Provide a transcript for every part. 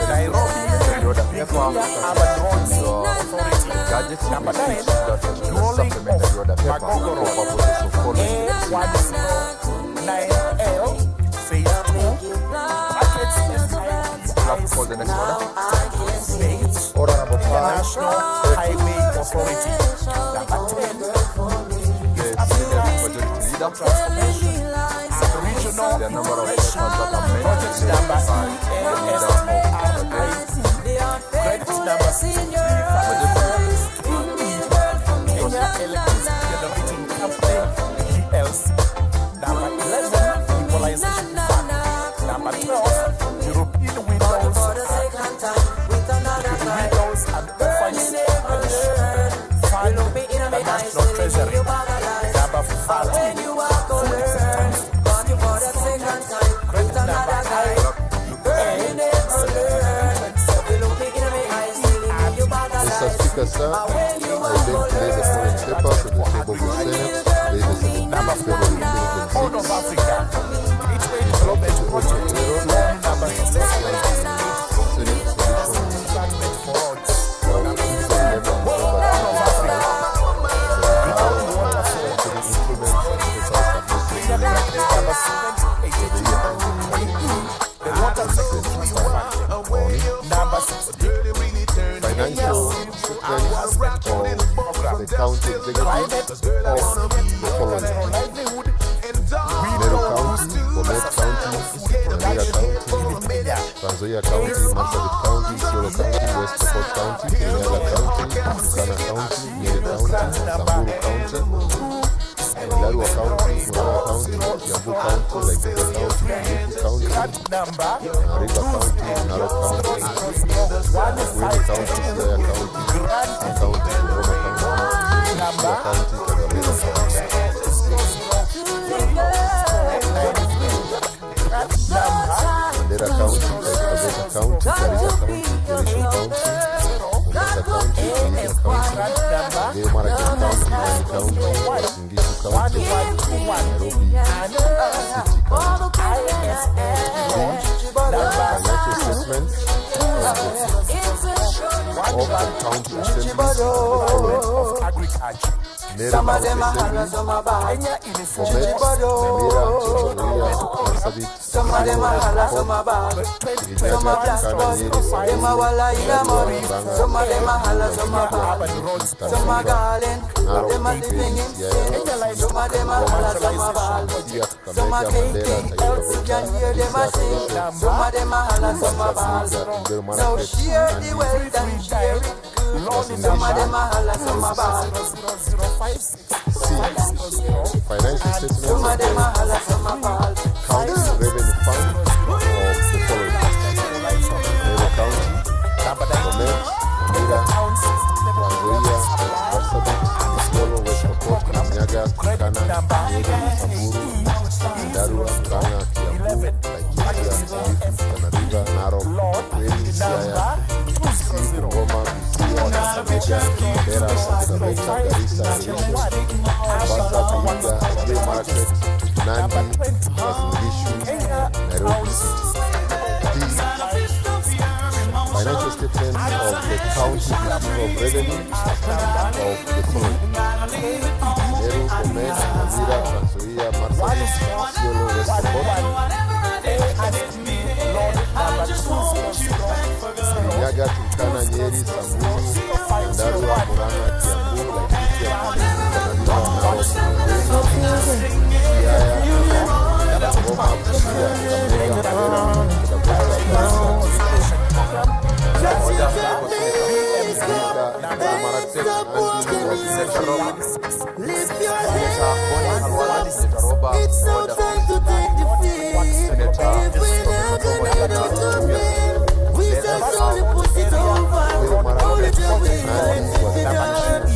Nairobi, Urban Roads Authority. Number 9, rolling of Magogoro, A109L, Phase 2, Markets States, National Highway Authority. Number 10, Transformation and Regional Innovation Project number Credit number 6, Kenya Electricity Generating Company, PLC. Number 11, Equalization Fund. Number 12, European Windows and Orphans Fund, the National Treasury. Number 13, credit number Mr. Speaker, sir, I beg to lay the following papers on the table of the Senate. number 4, Horn of Africa, Gateway Development Project, number 6, Department for Roads, number 7, Horn of Africa, Ground Waterfall, number 78, the Water Security Fund, number 60, financial assistance of the county executive of the following: Meru County, Bomet County, Nyamira County, Trans Nzoia County, Marsabit County, Isiolo County, West Pokot County, Kenyan County, Turkana County, Nyeri County, Samburu County, Ndarua County, Murang'a County, Kiambu County, Laikipia County, Kilifi County, River County, Narok County, Wini County, Siaya County, County, Bungoma County, Busia County, Kakamega County, Mandera County, Kakamega County, Garissa County, Kericho County, Mombasa County, Kilifi County, Elgeyo Marakwet County, Nyali County, Uasin Gishu County, Nairobi City County. Financial statements of the county assemblies of Agriculture. Meru County Assembly, Bomet, Nyamira, Nzoia, Marsabit, Isiolo, Pokot, Kirinyaga, Turkana, Nyeri, Samburu, Murang'a, Urban Roads Tanganyika, Narok, Kilifi, Siaya, Bungoma, Busia, Kakamega, Mandera, Taita Taveta, Garissa, Elgeyo Marakwet, financial statements of the county revenue fund of the following: Meru County, Bomet, Nyamira, Trans Nzoia, Marsabit, Isiolo, West Pokot, Kirinyaga, Turkana, Nyeri, Samburu, Ndarua, Murang'a, Kiambu, Laikipia, Kilifi, Tana River, Narok, Wini, Siaya, Bungoma, Busia, Kakamega, Mandera, Taita Taveta, Garissa, Kericho, Mombasa, Vihiga, Elgeyo Marakwet, Nandi, Uasin Gishu, Nairobi City. Financial statements of the county Bureau of Revenue of the following: Meru, Bomet, Nyamira, Trans Nzoia, Marsabit, Isiolo, West Pokot, Kirinyaga, Turkana, Nyeri, Samburu, Ndarua, Murang'a, Kiambu, Laikipia, Kilifi, Tana River, Narok, Wini, Siaya, Bungoma, Busia, Kakamega, Mandera, Taita Taveta, It's no time to take defeat. We just only push it over. Only till we find it done.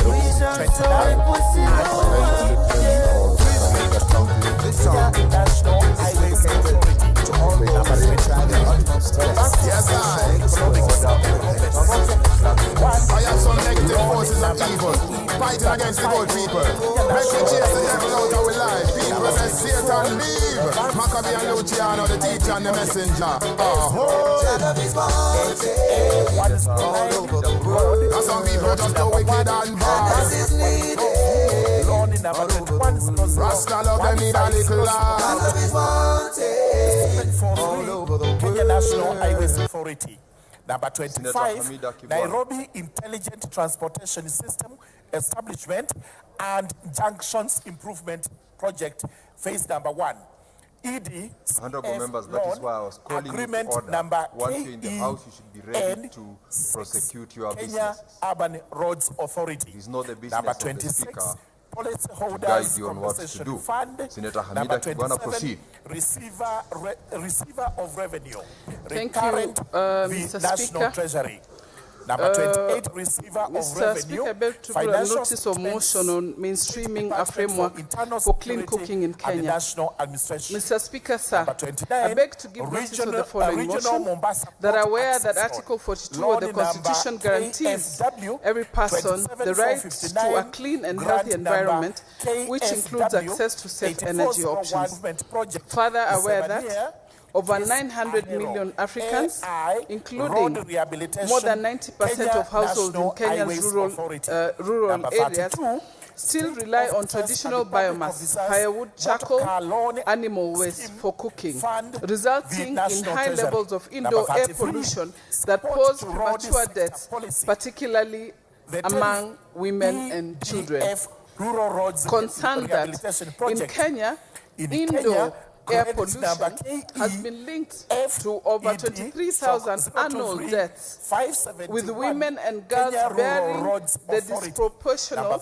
We just only push it National Highway Authority to all the yes, I have some negative forces of evil fighting against the good people. Make we chase the devil out of our life. People say Satan leave. Maccabee and Luciano, the teacher and the messenger. That's some people just go wicked and bad. Rasta love them need a little love. Kenya National Highways Authority. Number 25, Nairobi Intelligent Transportation System Establishment and Junctions Improvement Project, phase number 1. ED Honorable members, that is why I was calling agreement you to order. number Once you're in the house, you should be ready to prosecute your Kenya businesses. Urban Roads Authority. It is not the business Number of the 26, Speaker to guide Policyholders you on what to Compensation do. Fund. Senator Number Hamida Kibwana, 27, proceed. receiver of revenue. Thank you, Recurrent Mr. the National Speaker. Treasury. Number 28, receiver of Mr. revenue. Speaker, I beg to put a Financial notice of motion on mainstreaming a Department framework Internal for clean Security cooking in and the Kenya. National Administration. Mr. Speaker, sir, Number 29, I beg to give notice of the following regional motion Mombasa that Port aware that Access Article Road. 42 Law of the number Constitution guarantees KFW every person the right to a 27,459, clean and grant healthy number environment, which includes KFW access to safe 8401 energy options. movement project. Further aware 7 year, that over is 900 Ahero. million Africans, AI, including road rehabilitation, more than 90% Kenya of households in National Kenya's Highways Authority. rural Number areas 32, still rely on traditional biomass, firewood, charcoal, animal waste for cooking, resulting in high levels of indoor air pollution that pose premature deaths, particularly among women and children. Concerned that in Kenya, indoor air pollution has been linked to over 23,000 annual deaths, with women and girls bearing the disproportionate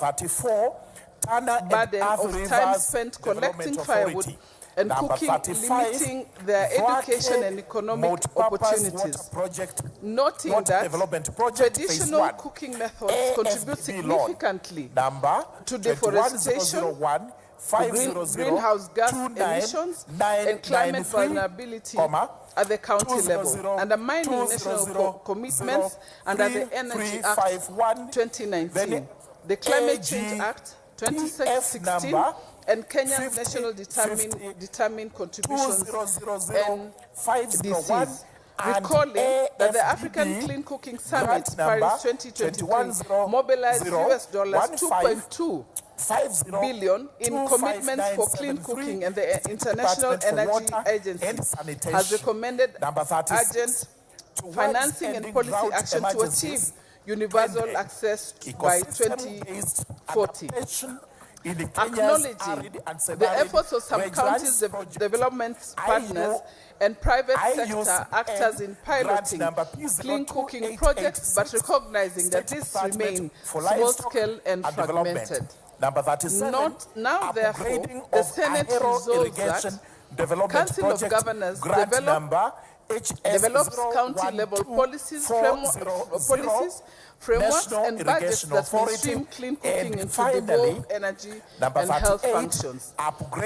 burden of time spent collecting firewood and cooking, limiting their education and economic opportunities. Noting that traditional cooking methods contribute significantly to deforestation, greenhouse gas emissions, and climate vulnerability at the county level, undermining national commitments under the Energy Act 2019, the Climate Change Act 2016, and Kenya's national determined contributions and disease. Recalling that the African Clean Cooking Summit Paris 2023 mobilized US $2.2 billion in commitments for clean cooking, and the International Energy Agency has recommended urgent financing and policy action to achieve universal access by 2040. Acknowledging the efforts of some counties' development partners and private sector actors in piloting clean cooking projects, but recognizing that these remain small-scale and fragmented. Now, therefore, the Senate resolves that Council of Governors develops county-level policies, frameworks, and budgets that mainstream clean cooking into devolved energy and health functions.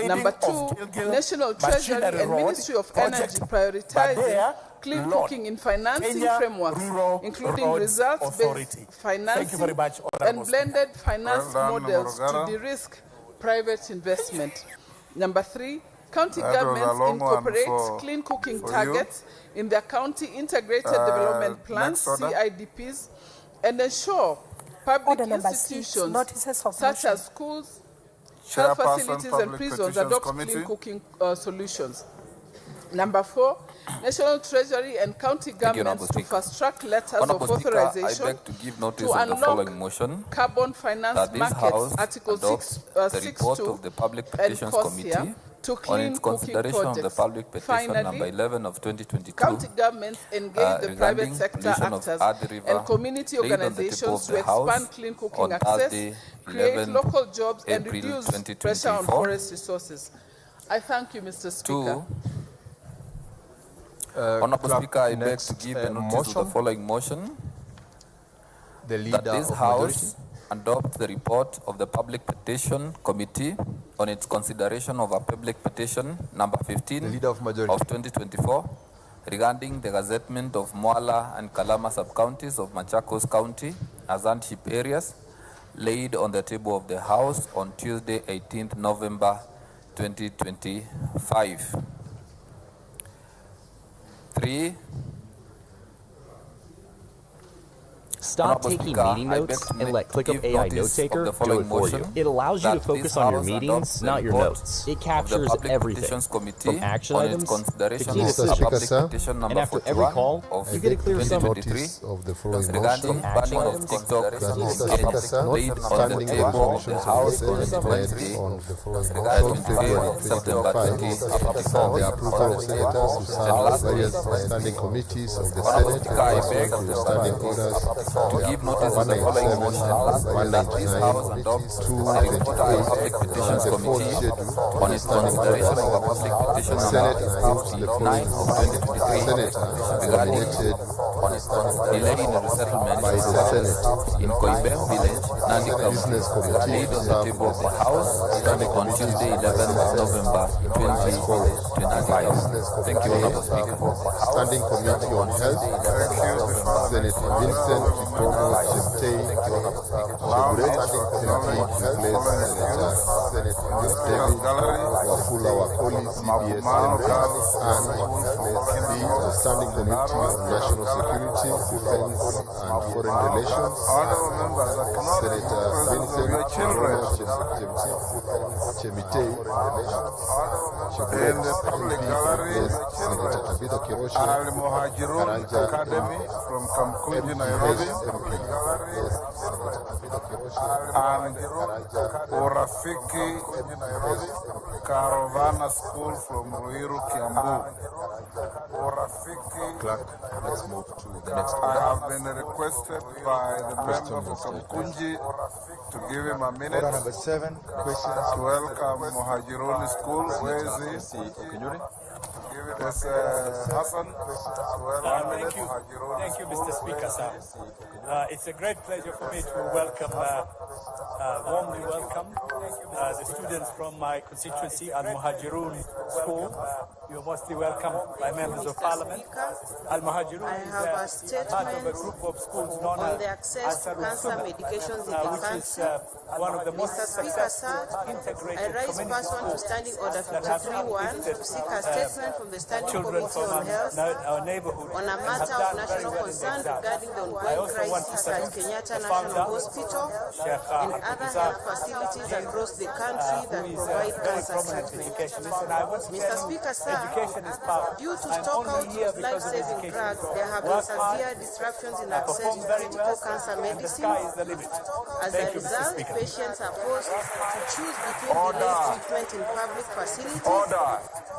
Number 2, National Treasury and Ministry of Energy prioritizing clean cooking in financing frameworks, including results-based financing and blended finance models to de-risk private investment. Number 3, county governments incorporate clean cooking targets in their county integrated development plans, CIDPs, and ensure public institutions such as schools, health facilities, and prisons adopt clean cooking solutions. Number 4, National Treasury and county governments to fast-track letters of authorization to unlock carbon finance markets, Article 6.2 of the Public Petitions Committee to clean on its consideration cooking of the public petition Finally, number 11 of 2022. County governments engage the private sector actors and community organizations to expand clean cooking access, create local jobs, and reduce pressure on forest resources. I thank you, Mr. Speaker. Honorable Speaker, I beg to give a notice to the following motion. The leader that this of House adopt the report of the Public Petition Committee on its consideration of a public petition number 15 the leader of majority of 2024 regarding the gazettement of Mwala and Kalama sub-counties of Machakos County as handship areas, laid on the table of the House on Tuesday, 18th November 2025. 3. Stop Honorable taking Speaker, meeting I notes beg to and let ClickUp give AI notice Note of Taker the do following it for you. motion It allows you to that focus this on your House meetings, adopts the not your report notes. It of the captures Public everything, Petitions Committee from action on its items to consideration key of Mr. decisions. Speaker, public sir, petition And number after every 41 call, of you get a clear summary. 2023 notice of the following regarding motion. banning of items, TikTok That in Mr. Kenya, Speaker, sir, laid on the notwithstanding the table of resolutions the of the House Senate on read Wednesday, on the following regarding motion, February 2025, and the approval of senators to serve on various standing committees of the Senate and pursuant to standing orders to give notice of the following 197, motion that this 199, House adopts the 278, report of the Public Petitions and the fourth Committee schedule on its standing consideration orders. of a public petition The number Senate approves the 59 following of 2023 senator regarding nominated delay in resettlement by the Senate in Koibem village, Nandi County, Business Committee laid to on the serve table of the as House standing on committee Tuesday, of the 11th Senate November as follows. 2025. Thank you, Honorable Speaker. Standing Committee on Health, Senator Vincent Kikono Chemtei, Standing Committee to replace Senator David Wafula Wakoli, CBS Senator, and let's be the Standing Committee on National Security, Defense and Foreign Relations, Senator Vincent Kikono Chemtei, in the public gallery, Senator Tabitha Kirosha, Al Muhajirun Academy from Kamkunji, Nairobi, and Urafiki Caravana School from Ruiru, Kiambu. Urafiki. Clerk, let's move to the next I have been requested by the member for Kamkunji to give him a minute. Order number 7, questions. To welcome Muhajirun School. Where is he? Yes, Hassan. Thank you, Mr. Speaker, sir. It's a great pleasure for me to warmly welcome the students from my constituency at Muhajirun School. You're mostly welcome by members of Parliament. Al Muhajirun is part of a group of schools known on as the access to cancer Tuda, medications in the which is country. one of the most Mr. Speaker, successful sir, integrated I rise community pursuant to schools Standing Order that have 53-1 visited, to seek a statement from the Standing children Committee from on Health our neighborhood on a and matter have of done very national well in the concern exam. regarding the I ongoing also want to crisis at salute Kenyatta the National founder, Hospital Sheikh and other health facilities across the country that who is provide very cancer prominent treatment. educationist, and I want to Mr. tell you, Speaker, sir, education is power. due to I'm stockouts only here of because of life-saving education. drugs, there have been Work hard, severe disruptions in I access perform to very critical well, cancer and the medicine. sky is the limit. As a Thank you, Mr. result, Speaker. patients are forced to choose between delayed treatment in public facilities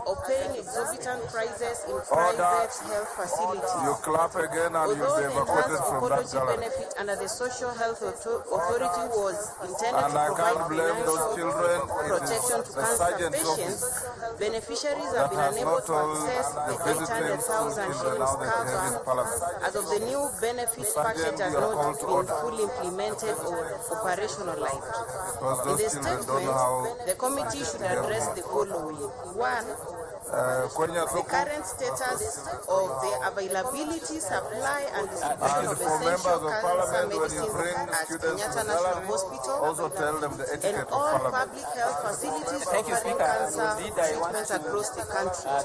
or paying exorbitant prices in private health facilities. You clap again and you'll Although be the evacuated enhanced from that oncology gallery. benefit under the Social Health Authority was intended And to I provide can't blame those financial children. It protection is to the cancer sergeant's patients, office beneficiaries that have been has unable not to told access the the visiting school 800,000 children shillings now that they have cover in Parliament. as of the new benefit package has you are not called to been order. fully implemented or operationalized. Because In those the children don't statement, know how. the committee should address the following. One, the current status of the availability, supply, and distribution And of for members essential of cancer Parliament, when you medicines bring at students to Kenyatta the National gallery, Hospital also tell them the and etiquette of all Parliament. public health facilities offering cancer treatments across the country.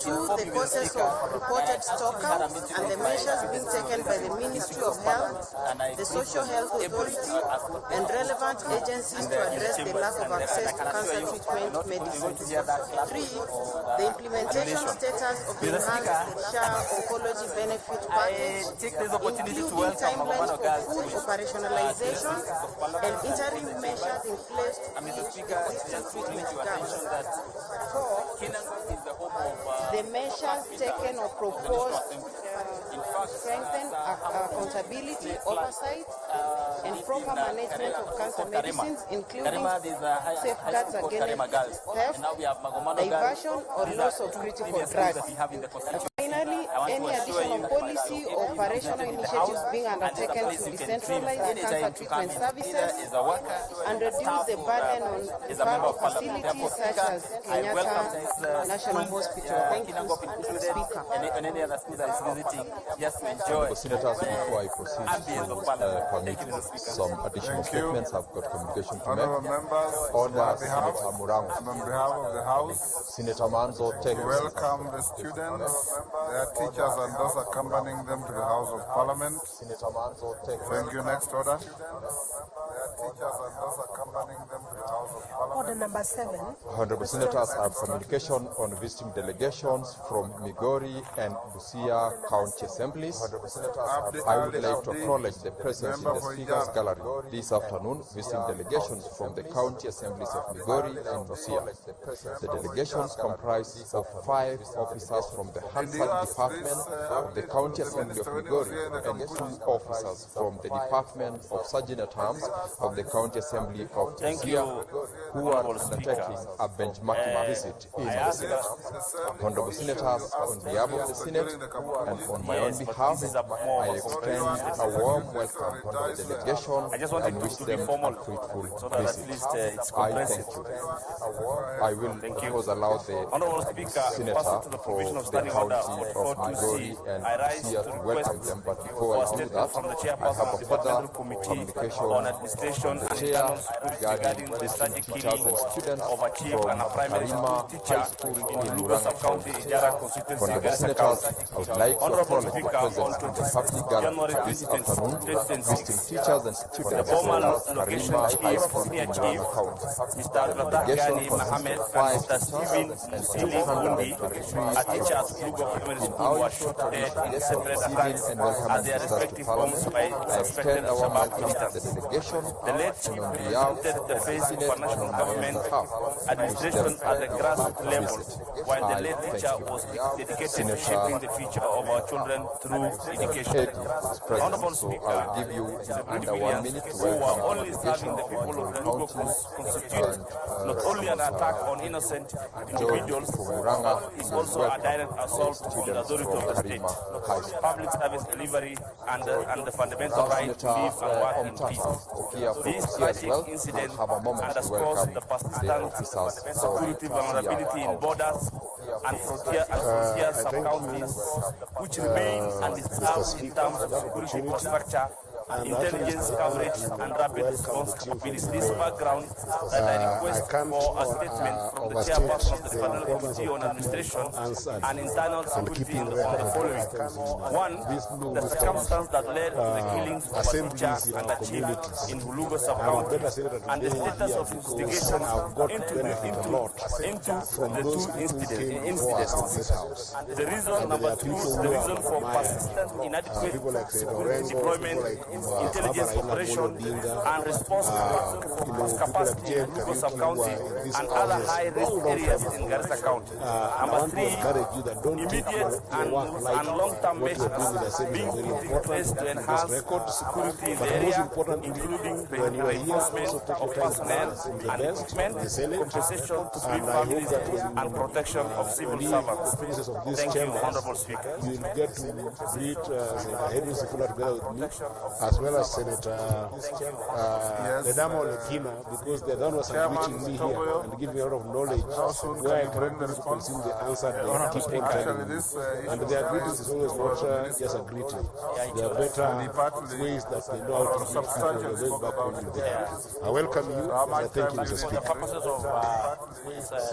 Two, the process of reported stockouts and the measures being taken by the Ministry of Health, the Social Health Authority, and relevant agencies to address the lack of access to cancer treatment medicines. Three, the implementation status of the enhanced SHA oncology benefit package, including timelines for full operationalization and interim measures in place to bridge the existing treatment gaps. Four, the measures taken or proposed strengthen accountability, oversight, and proper management of cancer medicines, including safeguards against theft, diversion, or loss of critical drugs. Finally, any additional policy or operational initiatives being undertaken to decentralize cancer treatment services and reduce the burden on public facilities such as Kenyatta National Hospital. Thank you, Mr. Speaker. And any other school that is visiting, just to enjoy. The senators, before I proceed to permit some additional statements, I've got communication to Honourable make. members, Order, on behalf Senator Murango. of the House, Senator Manzo, take welcome the students, their teachers and those accompanying them to the House of Parliament. Thank you. Next order. Teachers and those accompanying them to the House of Parliament. Order number 7. Honorable Senators, I have communication on visiting delegations from Migori and Busia County Assemblies. I would like to acknowledge the presence in the Speaker's Gallery this afternoon, visiting delegations from the County Assemblies of Migori and Busia. The delegations comprise of 5 officers from the Hansard Department of the County Assembly of Migori and 2 officers from the Department of Sergeant-at-Arms of the County Assembly of Busia, who are undertaking a benchmarking visit in the Senate. Honorable Senators, on behalf of the Senate and on my own behalf, I extend a warm welcome to the delegation and wish them a fruitful visit. I thank you. I will, of course, allow the Senator for the County of Migori and Busia to welcome them, but before I do that, I have a further communication from the Chair regarding visiting teachers and students from Karima High School in Murang'a County. Honorable Senators, I would like to acknowledge the presence in the public gallery this afternoon, visiting teachers and students from Karima High School in Murang'a County. The delegation consists of 5 teachers and 223 students. In our short receiving and welcoming visitors to Parliament, I extend our welcome to the delegation and on behalf of the Senate and on my own behalf, administration at the grassroots level, while the late teacher was dedicated to shaping the future of our children through education. Honorable Speaker, I'll give you under 1 minute to who are welcome only the serving the delegation people of the from Lugo County constitute not only an attack on innocent individuals, but is also a direct assault on the authority of the state, public service delivery, and the fundamental right to live and work in peace. This tragic incident underscores the persistent security vulnerability in borders and frontier sub-counties, which remain undisturbed in terms of security infrastructure, intelligence coverage, and rapid response capabilities. This background that I request for a statement from the chairperson of the Federal Committee on Administration and Internal Security on the following. 1. The circumstance that led to the killings of a teacher and a chief in Hulugo sub-county, and the status of investigation into the two incidents. The reason number 2, the reason for persistent inadequate security deployment, intelligence operation, and response capacity in Hulugo sub-county and other high-risk areas in Garissa County. Number 3, immediate and long-term measures being put in place to enhance security in the area, including the reinforcement of personnel and equipment, compensation to grieved families, and protection of civil servants. Thank you, Honorable Speaker. You will get to meet Senator Henry Sifuna together with me, as well as Senator Ledamo Lekina, because they're the ones reaching me here and giving me a lot of knowledge where I can consume the answer they keep on telling me. And their greetings is always not just a greeting. There are better ways that they know how to greet people when they back home in the country. I welcome you and I thank you, Mr. Speaker. For the purposes of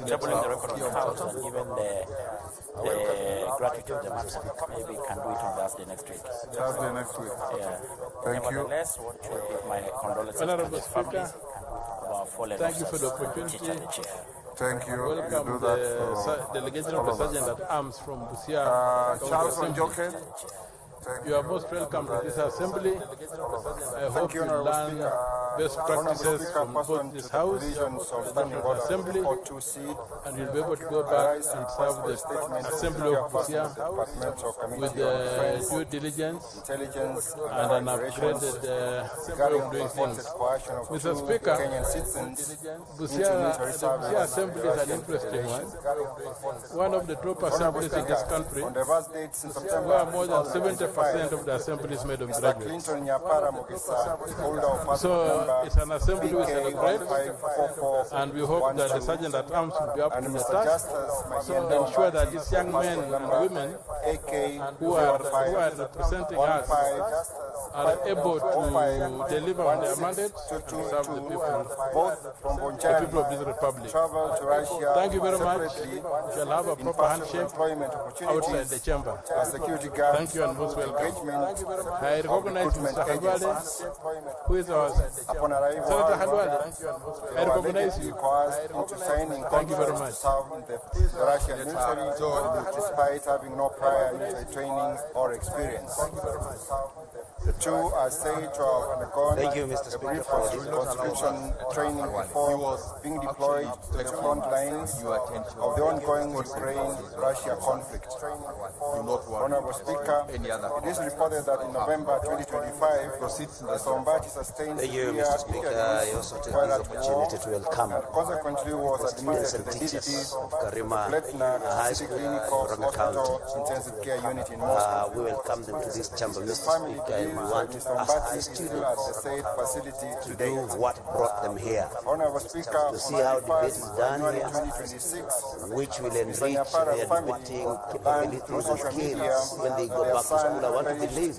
tabling the record of the House and given the gratitude of the matter, maybe we can do it on Thursday next week. Thursday next week. Yeah. Thank you. Nevertheless, I want to give my condolences Honorable to the families of our fallen Thank you for the officers, opportunity. teacher and the chief. Thank you. Welcome You do that the delegation of the Sergeant at Arms from Busia. Charles Assembly. Onjoke. You are most welcome to this assembly. I hope you learn best practices from both this house and the assembly, and you'll be able to go back and serve the assembly of Busia with due diligence and an upgraded way of doing things. Mr. Speaker, the Busia assembly is an interesting one. One of the top assemblies in this country, where more than 70% of the assembly is made of graduates. So it's an assembly we celebrate, and we hope that the Sergeant at Arms will be up to the task to ensure that these young men and women who are representing us are able to deliver on their mandate and to serve the people of this republic. Thank you very much. We shall have a proper handshake outside the chamber. Thank you and most welcome. I recognize Mr. Halwale, who is our Senator Halwale. I recognize you. Thank you very much. The Russian military, despite having no prior military training or experience. The two are said to have undergone a brief conscription training before being deployed to the front lines of the ongoing Ukraine-Russia conflict. Honorable Speaker, it is reported that in November 2025, Sombati sustained severe injuries while at war, and consequently was admitted to the DDTs of Kletna City Clinical Hospital Intensive Care Unit in Moscow. We welcome them to this chamber, Mr. Speaker, and we want to ask the students to do what brought them here, to see how debate is done here, which will enrich their debating capabilities and skills when they go back to school. I want to believe,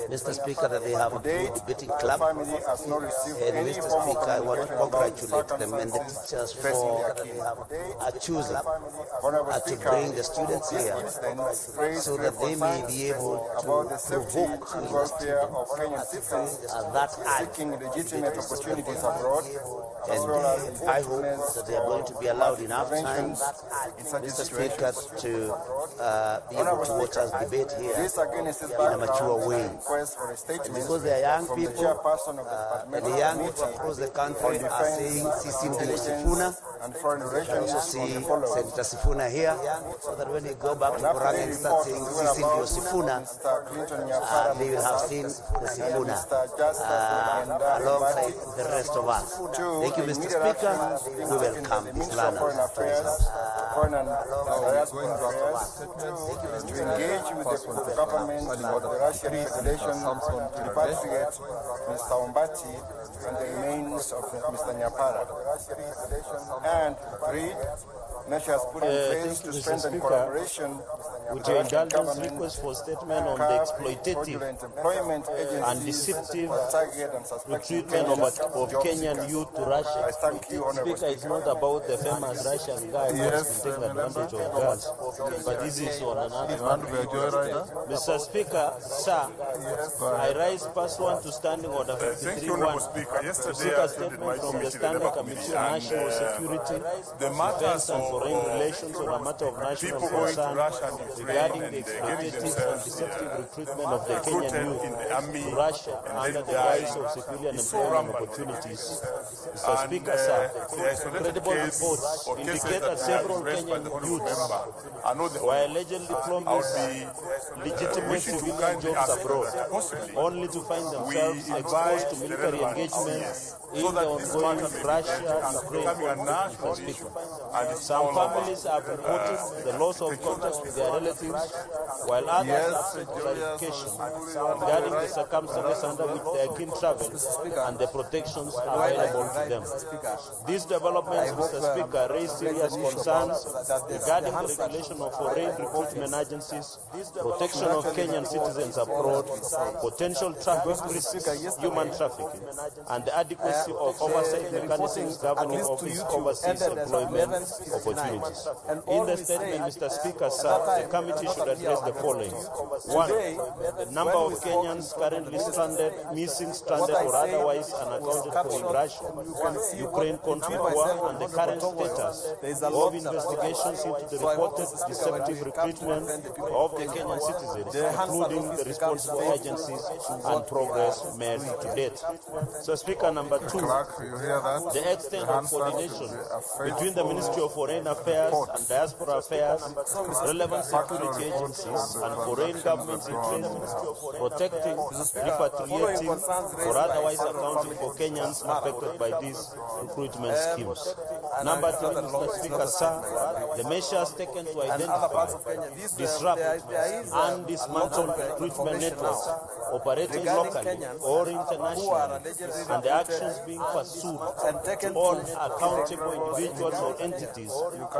Mr. Speaker, that they have a good debating club, and Mr. Speaker, I want to congratulate them and the teachers for choosing to bring the students here so that they may be able to provoke the students that seeking legitimate opportunities abroad. And I hope that they are going to be allowed enough time, Mr. Speaker, to be able to watch us debate here in a mature way. Because they are young people, and the young people across the country are saying, Sisi ndio Sifuna. I also see Senator Sifuna here, so that when they go back to Murang'a and start saying Sisi ndio Sifuna, they will have seen the Sifuna alongside the rest of us. Thank you, Mr. Speaker. We welcome these learners. Foreign and to engage with the government and the Russian Federation to repatriate Mr. Ombati and the remains of Mr. Nyapara. And 3, measures put in place to strengthen collaboration with your indulgence request for statement on the exploitative and deceptive recruitment of Kenyan youth to Russia. Speaker, it's not about the famous Russian guy who has been taking advantage of girls, but this is on another. Mr. Speaker, sir, I rise pursuant to Standing Order 53-1 to seek a statement from the Standing Committee on National Security, Defense and Foreign Relations on a matter of national concern regarding the exploitative and deceptive recruitment of the Kenyan youth to Russia under the guise of civilian employment opportunities. Mr. Speaker, sir, credible reports indicate that several Kenyan youths were allegedly promised legitimate civilian jobs abroad, only to find themselves exposed to military engagement in the ongoing Russia-Ukraine conflict. Some families have reported the loss of contact with their relatives, while others have sought clarification regarding the circumstances under which they can travel and the protections available to them. These developments, Mr. Speaker, raise serious concerns regarding the regulation of foreign recruitment agencies, protection of Kenyan citizens abroad, potential traffic risks, human trafficking, and the adequacy of oversight mechanisms governing overseas employment opportunities. In the statement, Mr. Speaker, sir, the committee should address the following. 1. The number of Kenyans currently stranded, missing, stranded, or otherwise unaccounted for in Russia-Ukraine conflict war, and the current status of investigations into the reported deceptive recruitment of the Kenyan citizens, including the responsible agencies and progress made to date. So, Speaker, number 2, the extent of coordination between the Ministry of Foreign Affairs and Diaspora Affairs, relevant security agencies, and foreign governments in training, protecting, repatriating, or otherwise accounting for Kenyans affected by these recruitment schemes. Number two, Mr. Speaker, sir, the measures taken to identify, disrupt, and dismantle recruitment networks operating locally or internationally, and the actions being pursued on accountable individuals or entities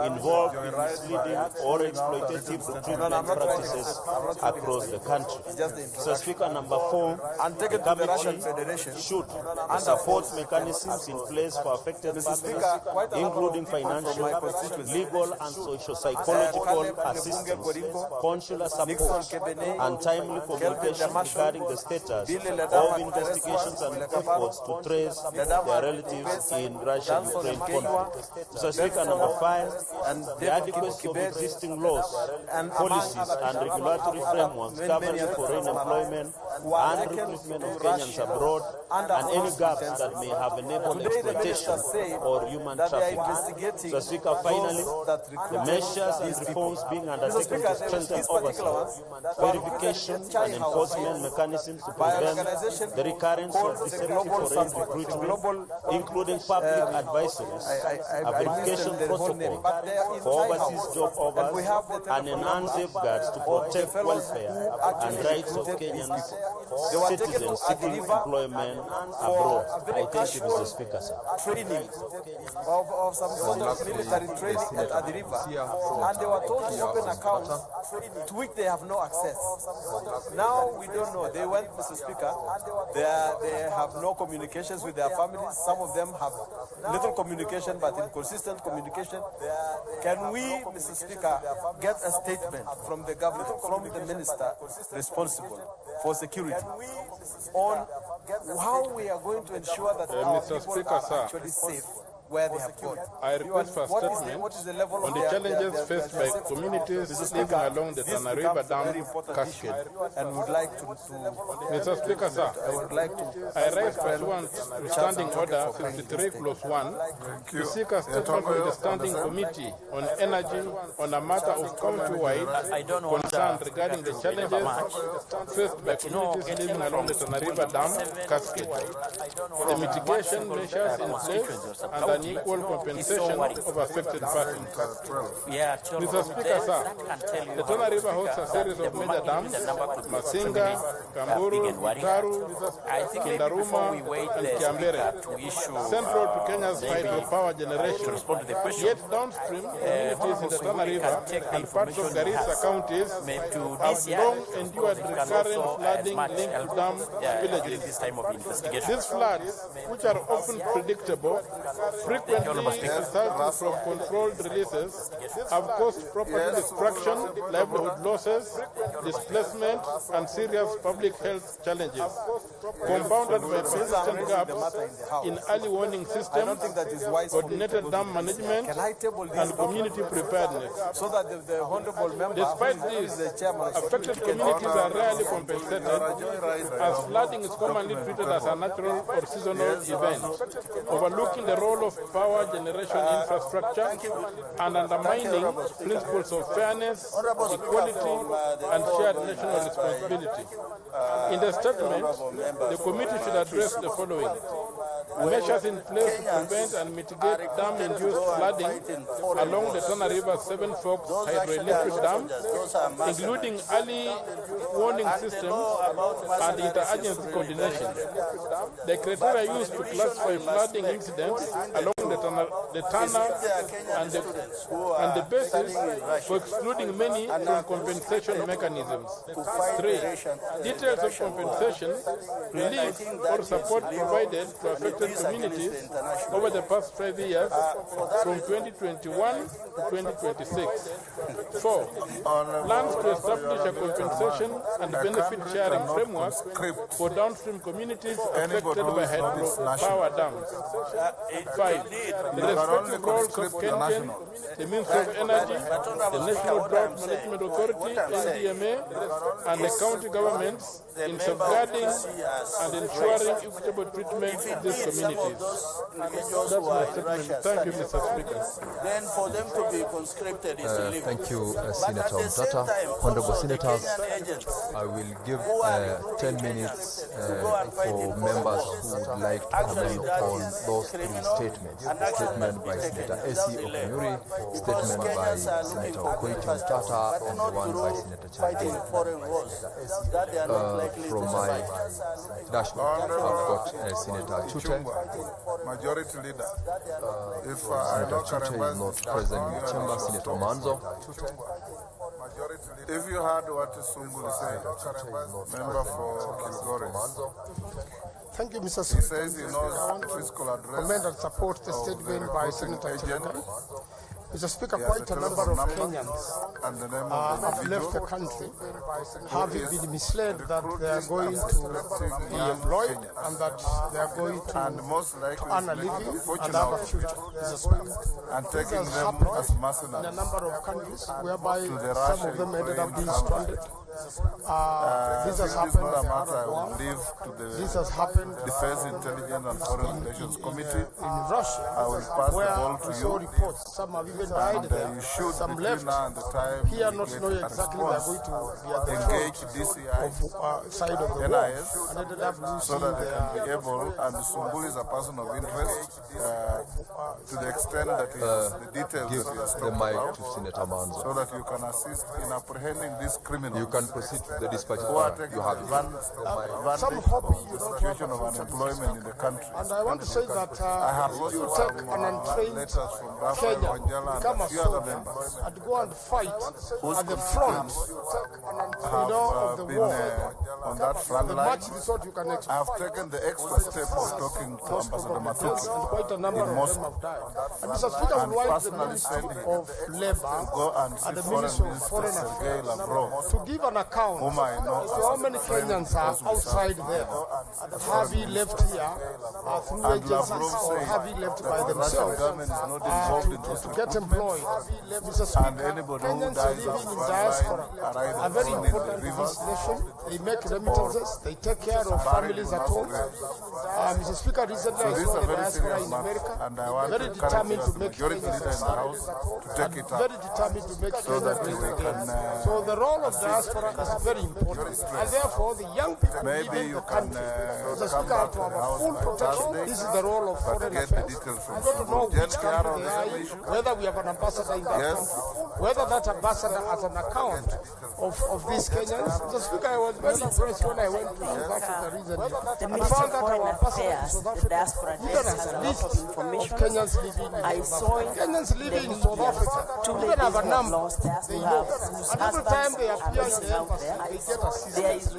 involved in misleading or exploitative recruitment practices across the country. So, Speaker, number four, the committee should support mechanisms in place for affected persons, including financial, legal, and socio-psychological assistance, consular support, and timely communication regarding the status of investigations and efforts to trace their relatives in Russia-Ukraine conflict. Mr. Speaker, number five, the adequacy of existing laws, policies, and regulatory frameworks governing foreign employment and recruitment of Kenyans abroad, and any gaps that may have enabled exploitation or human trafficking. Mr. Speaker, finally, the measures and reforms being undertaken to strengthen oversight, verification, and enforcement mechanisms to prevent the recurrence of deceptive foreign recruitment, including public advisories, a verification protocol for overseas job offers, and enhanced safeguards to protect welfare and rights of Kenyans citizens seeking employment abroad. I thank you, Mr. Speaker, sir. Training of some sort of military training at the river, and they were told to open accounts to which they have no access. Now we don't know. They went, Mr. Speaker, they have no communications with their families. Some of them have little communication, but inconsistent communication. Can we, Mr. Speaker, get a statement from the government, from the minister responsible for security, on how we are going to ensure that our Mr. people Speaker, are actually safe where they have gone? I request for a statement on the challenges faced by communities living along the Tana River Dam cascade. And would like to Mr. Speaker, sir, I would like to I raise pursuant to Standing Order 53+1 to seek a statement from the Standing Committee on Energy on a matter of county-wide concern regarding the challenges faced by communities living along the Tana River Dam cascade, the mitigation measures in place, and the unequal compensation of affected persons. Mr. Speaker, sir, the Tana River hosts a series of major dams: Masinga, Kamburu, Taru, Kindaruma, and Kiambere, central to Kenya's hydropower generation. Yet downstream, communities in the Tana River and parts of Garissa counties have long endured recurrent flooding linked to dam spillages. These floods, which are often predictable, frequently resulting from controlled releases, have caused property destruction, livelihood losses, displacement, and serious public health challenges, compounded by persistent gaps in early warning systems, coordinated dam management, and community preparedness. Despite this, affected communities are rarely compensated, as flooding is commonly treated as a natural or seasonal event, overlooking the role of power generation infrastructure and undermining principles of fairness, equality, and shared national responsibility. In the statement, the committee should address the following: measures in place to prevent and mitigate dam-induced flooding along the Tana River Seven Forks hydroelectric dam, including early warning system and interagency coordination. The criteria used to classify flooding incidents along the Tana and the basis for excluding many from compensation mechanisms. 3. Details of compensation, relief, or support provided to affected communities over the past 5 years from 2021 to 2026. 4. Plans to establish a compensation and benefit sharing framework for downstream communities affected by hydropower dams. 5. The respective roles of Kenyan, the Ministry of Energy, the National Drought Management Authority, NDMA, and the county governments in safeguarding and ensuring equitable treatment of these communities. That's my statement. Thank you, Mr. Speaker. Then for them to be conscripted is illegal. Thank you, Senator Tuda. Honorable Senators, I will give 10 minutes for members who would like to comment on those three statements. Statement by Senator A.C. Okunyuri, statement by Senator Tuda, and one by Senator Chadin. From my dashboard, I've got Senator Tuda. Majority Leader. If Senator Tuda is not present in the chamber. Senator Manzo. If you heard what Sungul said, member for Kilgore. Thank you, Mr. He says he knows fiscal address. Comment and support the statement by Senator Tuda. Mr. Speaker, quite a number of Kenyans have left the country, having been misled that they are going to be employed and that they are going to earn a living and have a future. And taking them as mercenaries in a number of countries whereby some of them ended up being stranded. This has happened. This has happened. Defense Intelligence and Foreign Relations Committee in Russia. I will pass the ball to you. Reports. Some have even died there. You should some left and the time here, not knowing exactly they are going to be at the engage DCI side of the NIS and ended up so that they can be able. And Sungul is a person of interest to the extent that he has the details. Give the mic to Senator Manzo, so that you can assist in apprehending these criminals. You can proceed to the dispatch. You have some hobby, situation of unemployment in the country. And I want to say that if you take an untrained Kenyan, become a soldier, and go and fight at the front, of the war, on that front line, you can expect. I have taken the extra step of talking to Ambassador Matuki quite a number in Moscow. And Mr. Speaker, I would like the Ministry of Labour and the Ministry of Foreign Affairs to give an account as to how many Kenyans are outside there. Have he left here through agencies or have he left by themselves to get employed? Mr. Speaker, Kenyans living in diaspora are very important to this nation. They make remittances, they take care of families at home. Mr. Speaker, recently I saw the diaspora in America, very determined to make Kenyans very determined to make Kenya great again. So the role of diaspora is very important. And therefore, the young people living in the country, Mr. Speaker, have to have a full protection. This is the role of foreign affairs. I don't know which country they are in, whether we have an ambassador in that country, whether that ambassador has an account of these Kenyans. Mr. Speaker, I was very impressed when I went to South Africa recently and found that our ambassador in South Africa even has a list of Kenyans living in South Africa. Kenyans living in South Africa even have a number. They know. And every time they appear in the embassy, they get assistance.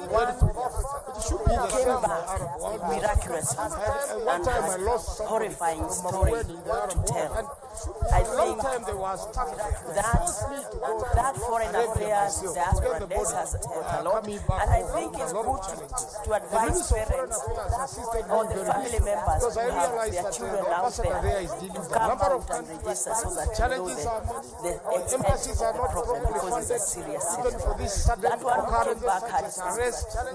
It should be the same miraculously one time I lost horrifying story to tell. I think that foreign affairs diaspora desk has taught a lot, and I think it's good to advise parents or the family members who have their children out there to come out and register so that you know the extent of the problem, because it's a serious situation. That one who came back had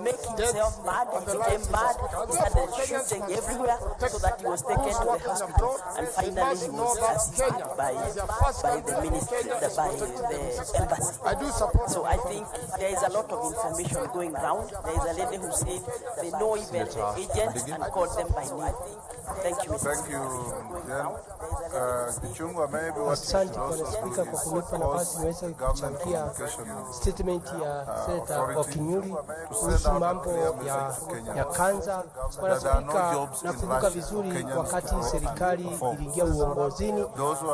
making himself mad, he became mad, he started shooting everywhere so that he was taken to the hospital, and finally he was assisted by the ministry, by the embassy. So I think there is a lot of information going round. There is a lady who said they know even the agents and call them by name. Thank you, Mr. Thank you, Jen. Asante Bwana Spika kwa kunipa nafasi niweze kuchangia statement ya Senator Okunyuri kuhusu mambo ya kanza. Bwana Spika, nakumbuka vizuri wakati serikali iliingia uongozini,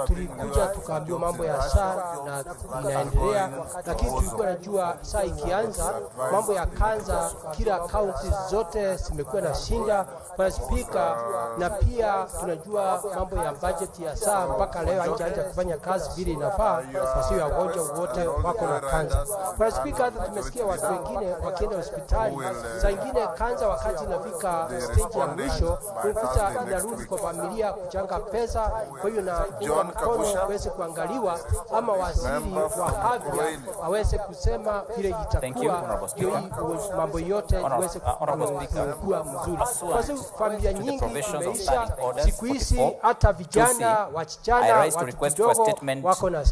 tulikuja tukaambiwa mambo ya SAR na inaendelea, lakini tulikuwa najua saa ikianza mambo ya kanza, kila kaunti zote zimekuwa na shinda. Bwana Spika, na pia tunajua mambo ya budget ya SAR mpaka leo haijaanza kufanya kazi vile inafaa, kwa sababu wagonjwa wote wako na kanza. Bwana Spika, hata tumesikia watu wengine wakienda hospitali, saa ingine kanza wakati inafika stage ya mwisho, unakuta inarudi kwa familia kuchanga pesa, kwa hiyo kuunga mkono uweze kuangaliwa, ama waziri wa afya aweze kusema vile itakuwa mambo yote iweze kuwa mzuri. Kwa sababu familia nyingi imeisha siku hizi, hata vijana wasichana watoto wako na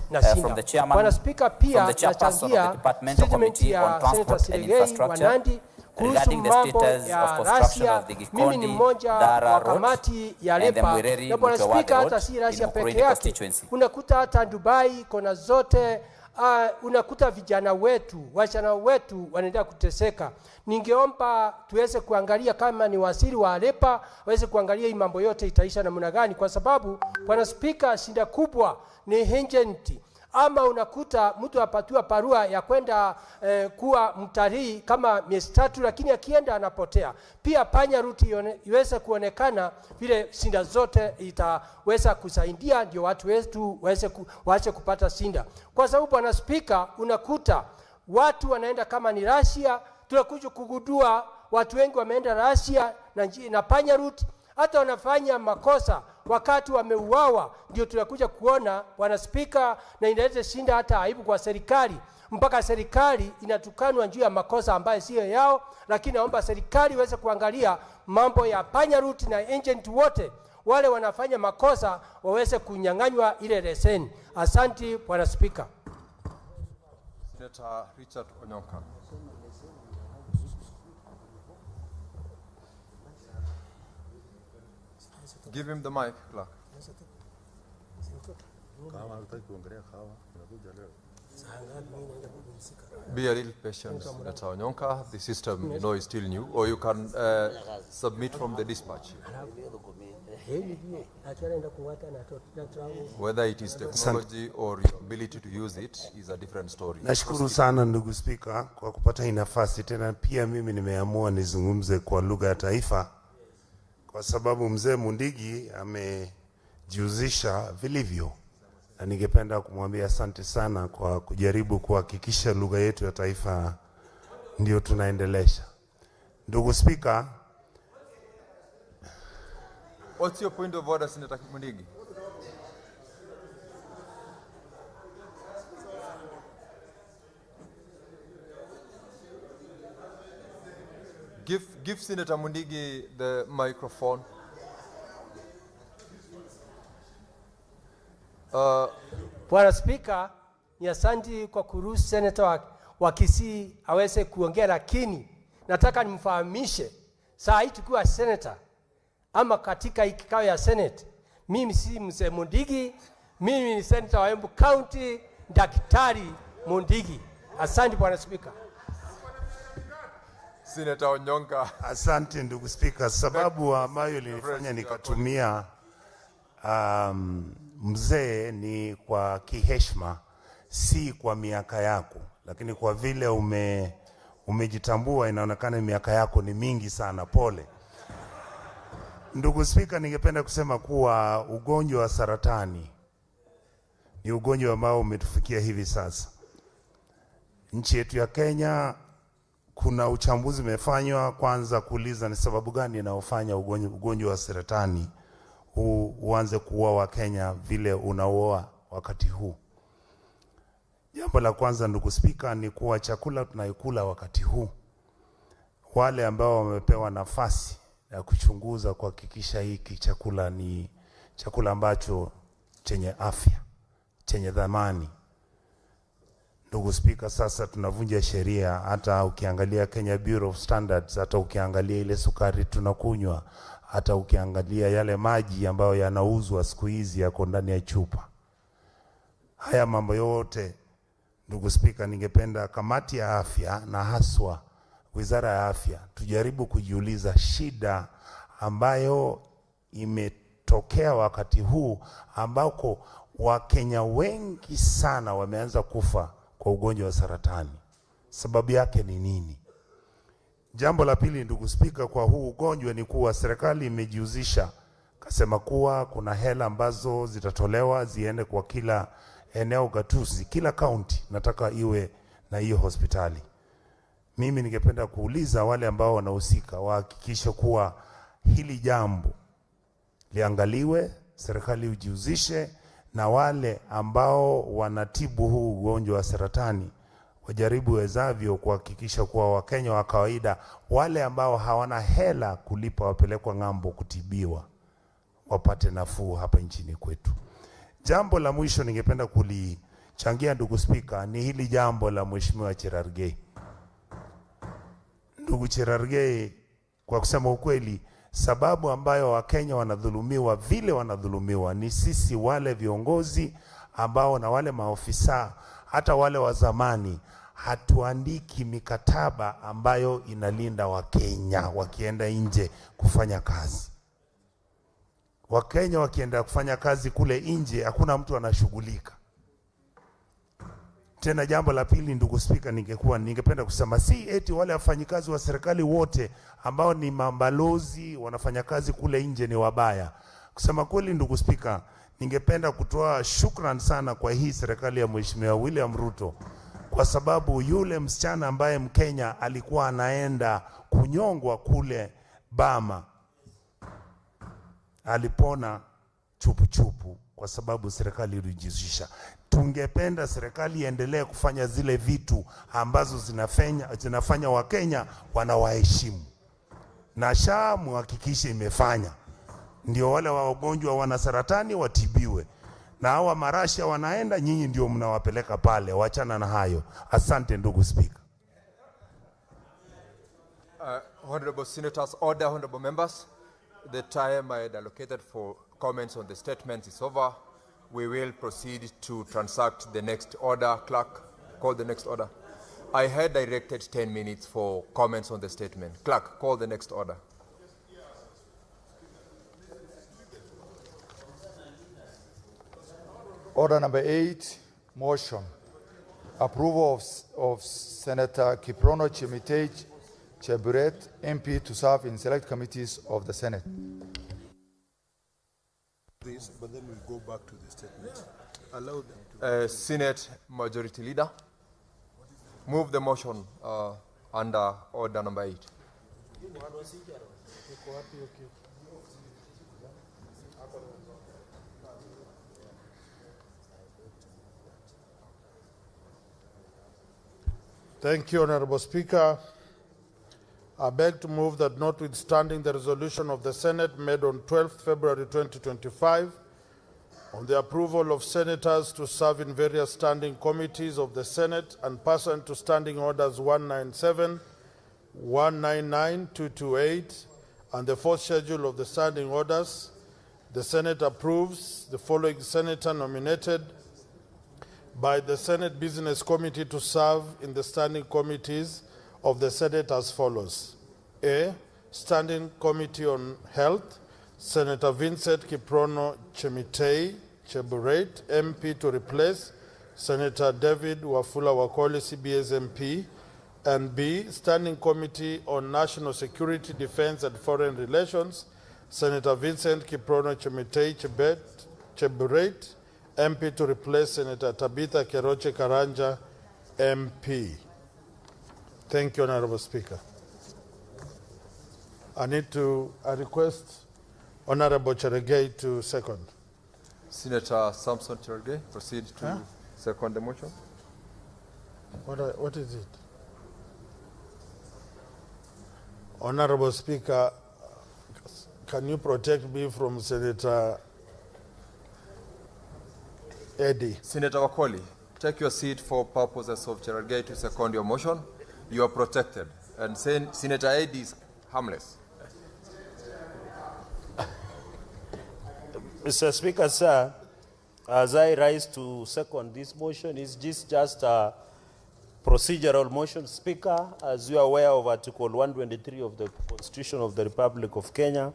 shida. Bwana Spika, pia nachangia statement ya Senator Tuda wa Nandi kuhusu mambo ya Russia. Mimi ni mmoja wa kamati ya Lepa, na Bwana Spika, hata si Russia peke yake, unakuta hata Dubai kona zote, unakuta vijana wetu, wasichana wetu wanaendelea kuteseka. Ningeomba tuweze kuangalia, kama ni waziri wa Lepa waweze kuangalia hii mambo yote itaisha namna gani, kwa sababu Bwana Spika, shida kubwa ni agent. Ama unakuta mtu apatiwa barua ya kwenda kuwa mtalii kama miezi 3, lakini akienda anapotea. Pia panya ruti iweze kuonekana vile sinda zote itaweza kusaidia, ndio watu wetu waache kupata sinda. Kwa sababu Bwana Spika, unakuta watu wanaenda kama ni Russia, tunakuja kugundua watu wengi wameenda Russia na panya ruti, hata wanafanya makosa wakati wameuawa, ndio tunakuja kuona Bwana Spika, na inaleta shinda hata aibu kwa serikali, mpaka serikali inatukanwa juu ya makosa ambayo sio yao. Lakini naomba serikali iweze kuangalia mambo ya panya route na agent wote wale wanafanya makosa waweze kunyang'anywa ile leseni. Asante Bwana Spika. Senator Richard Onyonka. Give him the mic, clerk. Be a little patient, Senator Onyonka. The system, is still new, or you can submit from the dispatch. Whether it is technology or your ability to use it is a different story. Nashukuru sana ndugu Spika kwa kupata hii nafasi tena. Pia mimi nimeamua nizungumze kwa lugha ya taifa, kwa sababu mzee Mundigi amejihusisha vilivyo, na ningependa kumwambia asante sana kwa kujaribu kuhakikisha lugha yetu ya taifa ndio tunaendelesha. Ndugu Spika, what's your point of order, Senator Mundigi? Give Senator Mundigi the microphone. Bwana Spika, ni asante kwa kuruhusu Senator wa Kisii aweze kuongea, lakini nataka nimfahamishe saa hii tukiwa senator ama katika kikao ya Senate, mimi si mzee Mundigi, mimi ni Senator wa Embu County, Daktari Mundigi. Asante Bwana Spika. Senator Onyonka. Asante ndugu Spika. Sababu ambayo ilinifanya nikatumia mzee ni kwa kiheshima, si kwa miaka yako, lakini kwa vile umejitambua, inaonekana miaka yako ni mingi sana. Pole. Ndugu Spika, ningependa kusema kuwa ugonjwa wa saratani ni ugonjwa ambao umetufikia hivi sasa. Nchi yetu ya Kenya, kuna uchambuzi umefanywa kwanza kuuliza ni sababu gani inaofanya ugonjwa wa saratani uanze kuua wa Kenya vile unaoa wakati huu. Jambo la kwanza ndugu Spika ni kuwa chakula tunayokula wakati huu, wale ambao wamepewa nafasi ya kuchunguza kuhakikisha hiki chakula ni chakula ambacho chenye afya, chenye dhamani. Ndugu Spika, sasa tunavunja sheria. Hata ukiangalia Kenya Bureau of Standards, hata ukiangalia ile sukari tunakunywa, hata ukiangalia yale maji ambayo yanauzwa siku hizi yako ndani ya chupa. Haya mambo yote ndugu Spika, ningependa kamati ya afya na haswa Wizara ya Afya tujaribu kujiuliza shida ambayo imetokea wakati huu ambako Wakenya wengi sana wameanza kufa kwa ugonjwa wa saratani. Sababu yake ni nini? Jambo la pili ndugu Spika, kwa huu ugonjwa ni kuwa serikali imejihusisha, kasema kuwa kuna hela ambazo zitatolewa ziende kwa kila eneo gatuzi, kila county nataka iwe na hiyo hospitali. Mimi ningependa kuuliza wale ambao wanahusika wahakikishe kuwa hili jambo liangaliwe, serikali ujihusishe na wale ambao wanatibu huu ugonjwa wa saratani wajaribu wezavyo kuhakikisha kuwa Wakenya wa kawaida, wale ambao hawana hela kulipa wapelekwa ng'ambo kutibiwa, wapate nafuu hapa nchini kwetu. Jambo la mwisho ningependa kulichangia, ndugu Spika, ni hili jambo la Mheshimiwa Cherargei. Ndugu Cherargei, kwa kusema ukweli, sababu ambayo Wakenya wanadhulumiwa vile wanadhulumiwa ni sisi wale viongozi ambao na wale maofisa, hata wale wa zamani, hatuandiki mikataba ambayo inalinda Wakenya wakienda nje kufanya kazi. Wakenya wakienda kufanya kazi kule nje, hakuna mtu anashughulika. Tena jambo la pili, ndugu Spika, ningependa kusema si eti wale wafanyikazi wa serikali wote ambao ni mabalozi wanafanya kazi kule nje ni wabaya. Kusema kweli, ndugu Spika, ningependa kutoa shukrani sana kwa hii serikali ya Mheshimiwa William Ruto, kwa sababu yule msichana ambaye Mkenya alikuwa anaenda kunyongwa kule Bama alipona chupu kwa sababu serikali ilijihusisha. Tungependa serikali iendelee kufanya zile vitu ambazo zinafanya Wakenya wanawaheshimu, na shamu hakikisha imefanya ndio wale wagonjwa wana saratani watibiwe, na hawa marasha wanaenda, nyinyi ndio mnawapeleka pale. Wachana na hayo. Asante ndugu Speaker. Honorable Senators, order, honorable members. The time I had allocated for comments on the statements is over. We will proceed to transact the next order. Clerk, call the next order. I had directed 10 minutes for comments on the statement. Clerk, call the next order. Order number 8, motion. Approval of Senator Kiprono Chimitej Cheburet, MP, to serve in select committees of the Senate. This, but then we'll go back to the statement. Allow them to... Senate Majority Leader, move the motion under order number 8. Thank you, Honorable Speaker. I beg to move that notwithstanding the resolution of the Senate made on 12th February 2025 on the approval of senators to serve in various standing committees of the Senate and pursuant to Standing Orders 197, 199, 228, and the fourth schedule of the Standing Orders, the Senate approves the following senator nominated by the Senate Business Committee to serve in the standing committees of the Senate as follows. A, Standing Committee on Health, Senator Vincent Kiprono Chemitei Cheburet, MP, to replace Senator David Wafula Wakoli, CBS MP. And B, Standing Committee on National Security, Defense and Foreign Relations, Senator Vincent Kiprono Chemitei Cheburet, MP, to replace Senator Tabitha Keroche Karanja, MP. Thank you, Honorable Speaker. I request Honorable Cherargei to second. Senator Samson Cherargei, proceed to second the motion. What is it? Honorable Speaker, can you protect me from Senator Eddie? Senator Wakoli, take your seat for purposes of Cherargei to second your motion. You are protected. And Senator Eddie is harmless. Mr. Speaker, sir, as I rise to second this motion, is just a procedural motion. Speaker, as you are aware of Article 123 of the Constitution of the Republic of Kenya,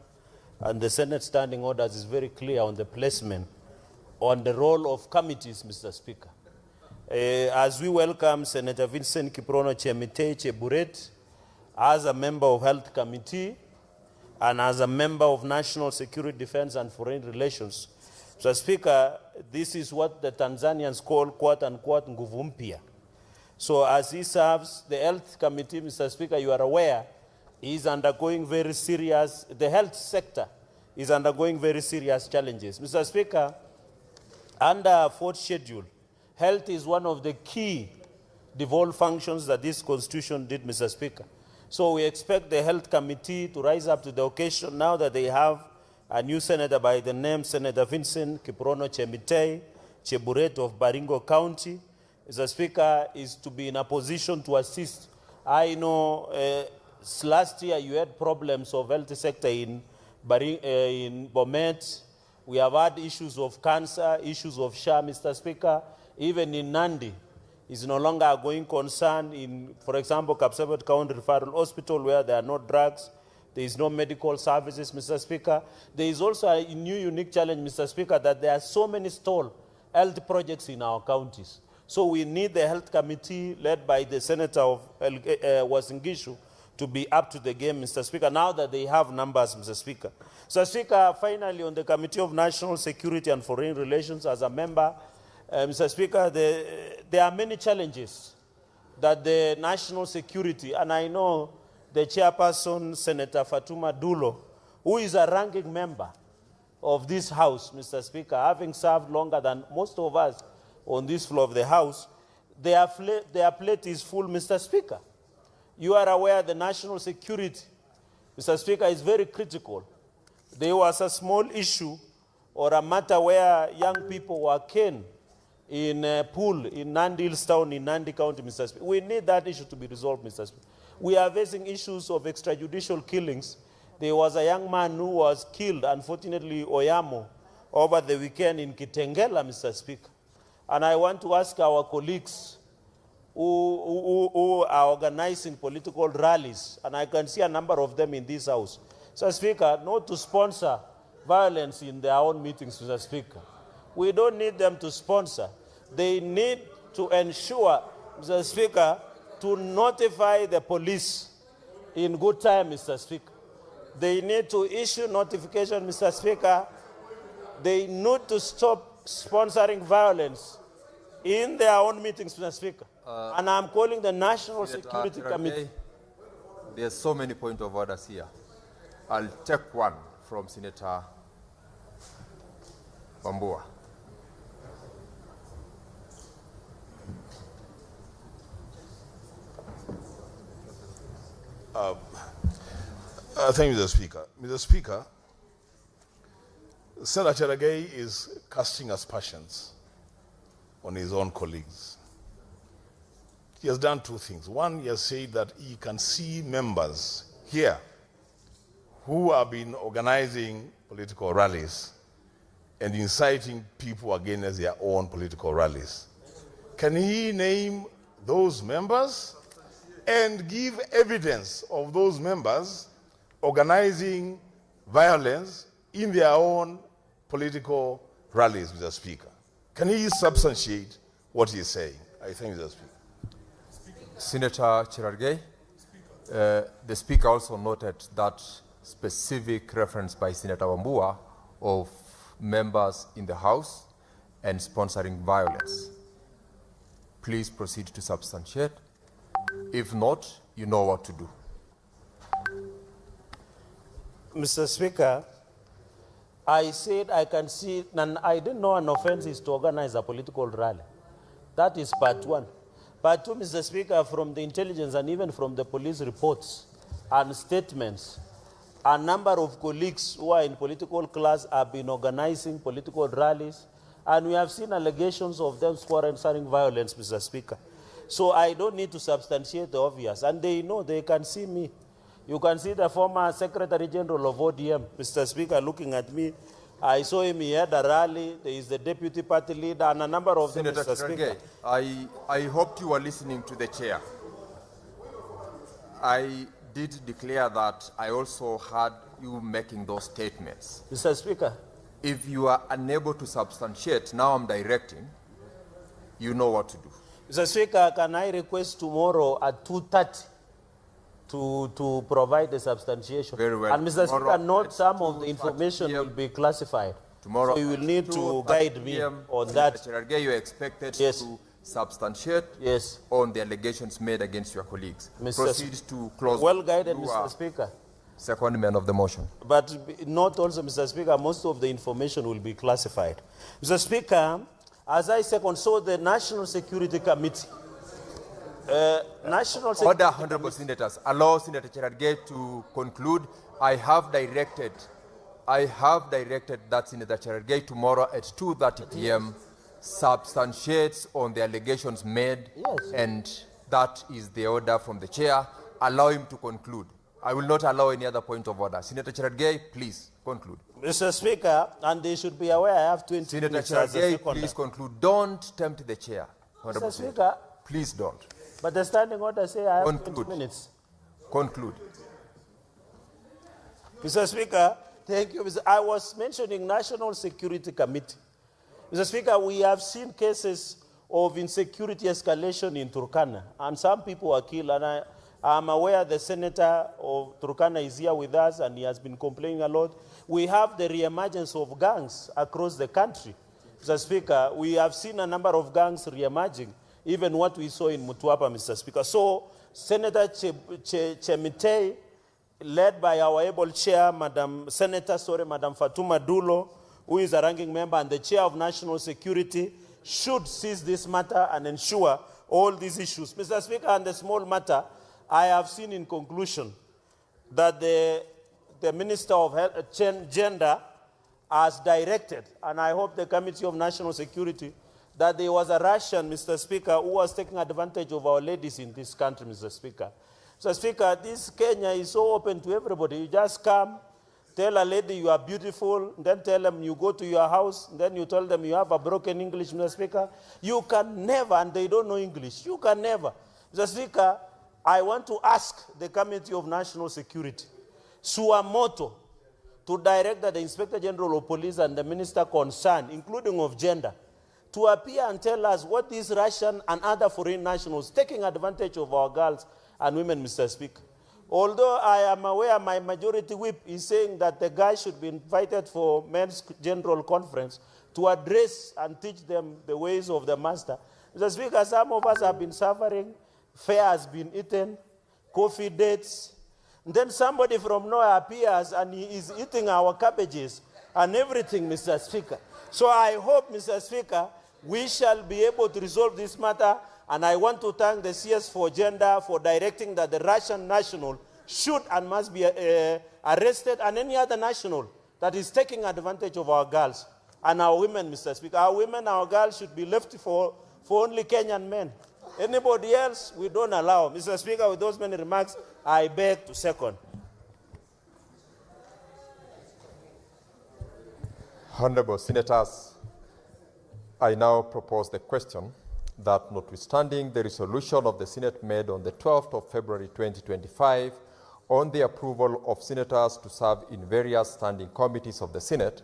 and the Senate Standing Orders is very clear on the placement, on the role of committees, Mr. Speaker. As we welcome Senator Vincent Kiprono Chemitei Cheburet as a member of Health Committee and as a member of National Security, Defense and Foreign Relations. Mr. Speaker, this is what the Tanzanians call, quote unquote, nguvu mpya. So as he serves the Health Committee, Mr. Speaker, you are aware, he is undergoing very serious, the health sector is undergoing very serious challenges. Mr. Speaker, Under fourth schedule, health is one of the key devolved functions that this constitution did, Mr. Speaker. So we expect the health committee to rise up to the occasion now that they have a new senator by the name Senator Vincent Kiprono Cheburet of Baringo County. Mr. Speaker, is to be in a position to assist. I know last year you had problems of health sector in Bomet. We have had issues of cancer, issues of SHA, Mr. Speaker. Even in Nandi, is no longer a going concern in, for example, Kapsabet County Referral Hospital, where there are no drugs, there is no medical services, Mr. Speaker. There is also a new unique challenge, Mr. Speaker, that there are so many stalled health projects in our counties. So we need the health committee led by the Senator of Wasingishu to be up to the game, Mr. Speaker, now that they have numbers, Mr. Speaker. Mr. Speaker, finally, on the Committee of National Security and Foreign Relations, as a member, Mr. Speaker, there are many challenges that the national security, and I know the chairperson, Senator Fatuma Dulo, who is a ranking member of this House, Mr. Speaker, having served longer than most of us on this floor of the House, their plate is full, Mr. Speaker. You are aware the national security, Mr. Speaker, is very critical. There was a small issue or a matter where young people were killed in a pool in Nandi Hills Town in Nandi County, Mr. Speaker. We need that issue to be resolved, Mr. Speaker. We are facing issues of extrajudicial killings. There was a young man who was killed, unfortunately, Oyamo, over the weekend in Kitengela, Mr. Speaker. And I want to ask our colleagues who are organizing political rallies, and I can see a number of them in this House, Mr. Speaker, not to sponsor violence in their own meetings, Mr. Speaker. We don't need them to sponsor. They need to ensure, Mr. Speaker, to notify the police in good time, Mr. Speaker. They need to issue notification, Mr. Speaker. They need to stop sponsoring violence in their own meetings, Mr. Speaker. And I'm calling the National Security Committee. There are so many points of orders here. I'll take one from Senator Wambua. Thank you, Mr. Speaker. Mr. Speaker, Senator Cherargei is casting aspersions on his own colleagues. He has done two things. One, he has said that he can see members here who have been organizing political rallies and inciting people against their own political rallies. Can he name those members and give evidence of those members organizing violence in their own political rallies, Mr. Speaker? Can he substantiate what he is saying? I thank Mr. Speaker. Senator Cherargei, the Speaker also noted that specific reference by Senator Wambua of members in the House and sponsoring violence. Please proceed to substantiate. If not, you know what to do. Mr. Speaker, I said I can see, and I didn't know an offense is to organize a political rally. That is part one. Part two, Mr. Speaker, from the intelligence and even from the police reports and statements, a number of colleagues who are in political class have been organizing political rallies, and we have seen allegations of them sponsoring violence, Mr. Speaker. So I don't need to substantiate the obvious, and they know, they can see me. You can see the former Secretary General of ODM, Mr. Speaker, looking at me. I saw him, he had a rally, there is the deputy party leader, and a number of them, Mr. Speaker. I hoped you were listening to the chair. I did declare that I also heard you making those statements. Mr. Speaker. If you are unable to substantiate, now I'm directing, you know what to do. Mr. Speaker, can I request tomorrow at 2:30 to provide the substantiation? Very well. And Mr. Speaker, note some of the information will be classified. Tomorrow, so you will need to guide me on that. Mr. Cherargei, you are expected to substantiate on the allegations made against your colleagues. Proceed to close. Well guided, Mr. Speaker. Secondment of the motion. But not also, Mr. Speaker, most of the information will be classified. Mr. Speaker, as I second, so the National Security Committee, Order, honorable senators. Allow Senator Cherargei to conclude. I have directed that Senator Cherargei tomorrow at 2:30 p.m. substantiates on the allegations made, and that is the order from the chair. Allow him to conclude. I will not allow any other point of order. Senator Cherargei, please conclude. Mr. Speaker, and they should be aware I have 20 Senator minutes as a Cherargei, seconder. please conclude. Don't tempt the chair. Honorable Mr. Senator. Speaker, please don't. but the standing order says I have Conclude. 20 minutes. Conclude. Mr. Speaker, thank you. I was mentioning National Security Committee. Mr. Speaker, we have seen cases of insecurity escalation in Turkana, and some people were killed, and I'm aware the senator of Turkana is here with us, and he has been complaining a lot. We have the reemergence of gangs across the country. Mr. Speaker, we have seen a number of gangs reemerging, even what we saw in Mutwapa, Mr. Speaker. So, Senator Chemitei, led by our able chair, Madam Fatuma Dulo, who is a ranking member and the chair of National Security, should seize this matter and ensure all these issues. Mr. Speaker, on the small matter, I have seen in conclusion that the Minister of Gender has directed, and I hope the Committee of National Security, that there was a Russian, Mr. Speaker, who was taking advantage of our ladies in this country, Mr. Speaker. Mr. Speaker, this Kenya is so open to everybody. You just come, tell a lady you are beautiful, then tell them you go to your house, then you tell them you have a broken English, Mr. Speaker. You can never, and they don't know English, you can never. Mr. Speaker, I want to ask the Committee of National Security, Suamoto, to direct the Inspector General of Police and the Minister concerned, including of gender, to appear and tell us what these Russian and other foreign nationals taking advantage of our girls and women, Mr. Speaker. Although I am aware my majority whip is saying that the guy should be invited for men's general conference to address and teach them the ways of the master. Mr. Speaker, some of us have been suffering, fare has been eaten, coffee dates, and then somebody from nowhere appears and he is eating our cabbages and everything, Mr. Speaker. So I hope, Mr. Speaker, we shall be able to resolve this matter, and I want to thank the CS for Gender for directing that the Russian national should and must be arrested, and any other national that is taking advantage of our girls and our women, Mr. Speaker. Our women, our girls should be left for only Kenyan men. Anybody else, we don't allow. Mr. Speaker, with those many remarks, I beg to second. Honorable Senators, I now propose the question that notwithstanding the resolution of the Senate made on the 12th of February 2025 on the approval of senators to serve in various standing committees of the Senate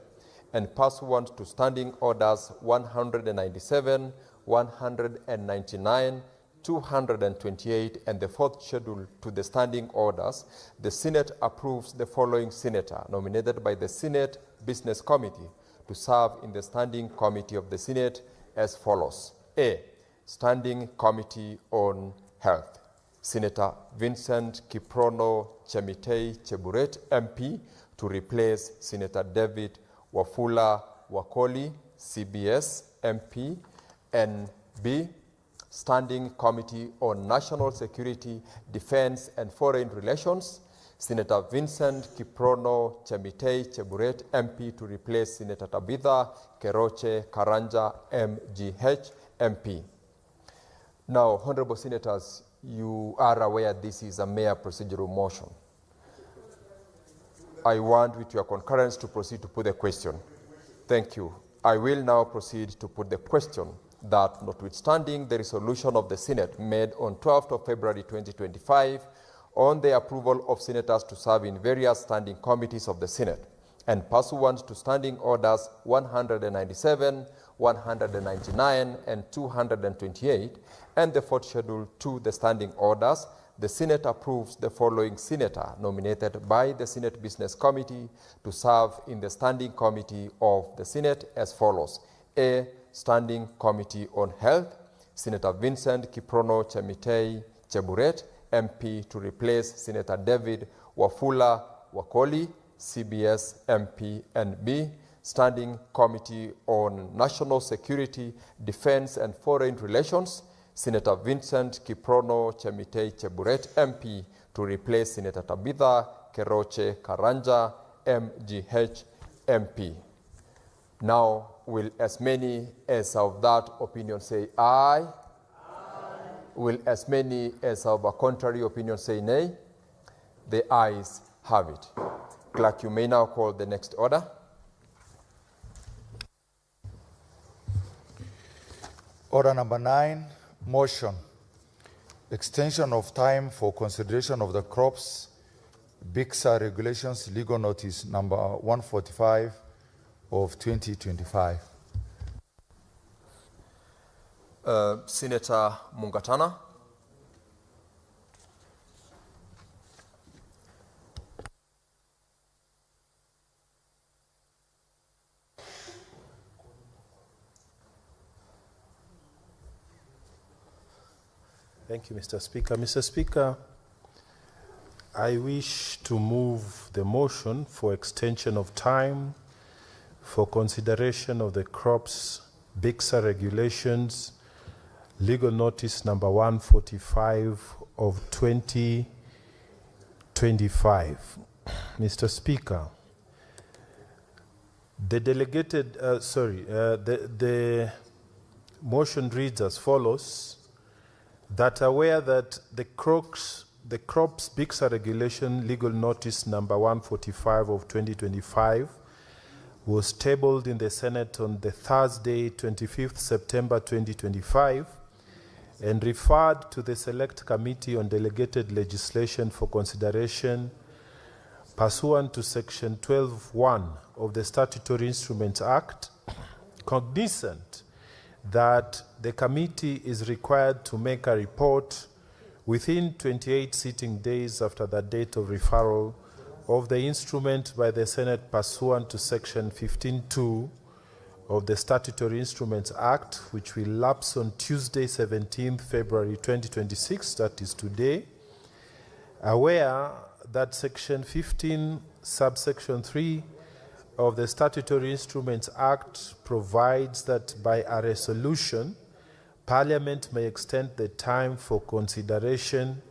and pursuant to standing orders 197, 199, 228 and the fourth schedule to the standing orders, the Senate approves the following senator nominated by the Senate Business Committee to serve in the Standing Committee of the Senate as follows. A. Standing Committee on Health. Senator Vincent Kiprono Chemitei Cheburet, MP, to replace Senator David Wafula Wakoli, CBS, MP. And B. Standing Committee on National Security, Defense and Foreign Relations. Senator Vincent Kiprono Chemitei Cheburet, MP, to replace Senator Tabitha Keroche Karanja, MGH, MP. Now, Honorable Senators, you are aware this is a mere procedural motion. I want, with your concurrence, to proceed to put the question. Thank you. I will now proceed to put the question that, notwithstanding the resolution of the Senate made on 12th of February 2025 on the approval of senators to serve in various standing committees of the Senate and pursuant to standing orders 197, 199, and 228, and the fourth schedule to the standing orders, the Senate approves the following senator nominated by the Senate Business Committee to serve in the Standing Committee of the Senate as follows. A. Standing Committee on Health, Senator Vincent Kiprono Chemitei Cheburet, MP, to replace Senator David Wafula Wakoli, CBS MP NB, Standing Committee on National Security, Defense and Foreign Relations, Senator Vincent Kiprono Chemitei Cheburet MP to replace Senator Tabitha Keroche Karanja MGH MP. Now, will as many as of that opinion say aye? Aye. Will as many as of a contrary opinion say nay? The ayes have it. Clerk, you may now call the next order. Order number 9, motion. Extension of time for consideration of the crops BICSA regulations, legal notice number 145 of 2025. Senator Mungatana. Thank you, Mr. Speaker. Mr. Speaker, I wish to move the motion for extension of time for consideration of the crops BICSA regulations, legal notice number 145 of 2025. Mr. Speaker, the motion reads as follows: that aware that the crops BICSA regulation legal notice number 145 of 2025 was tabled in the Senate on the Thursday, 25th September 2025, and referred to the Select Committee on Delegated Legislation for consideration pursuant to Section 12(1) of the Statutory Instruments Act, cognizant that the committee is required to make a report within 28 sitting days after the date of referral of the instrument by the Senate pursuant to Section 15(2) of the Statutory Instruments Act, which will lapse on Tuesday, 17th February 2026, that is today. Aware that Section 15, subsection 3 of the Statutory Instruments Act provides that by a resolution, Parliament may extend the time for consideration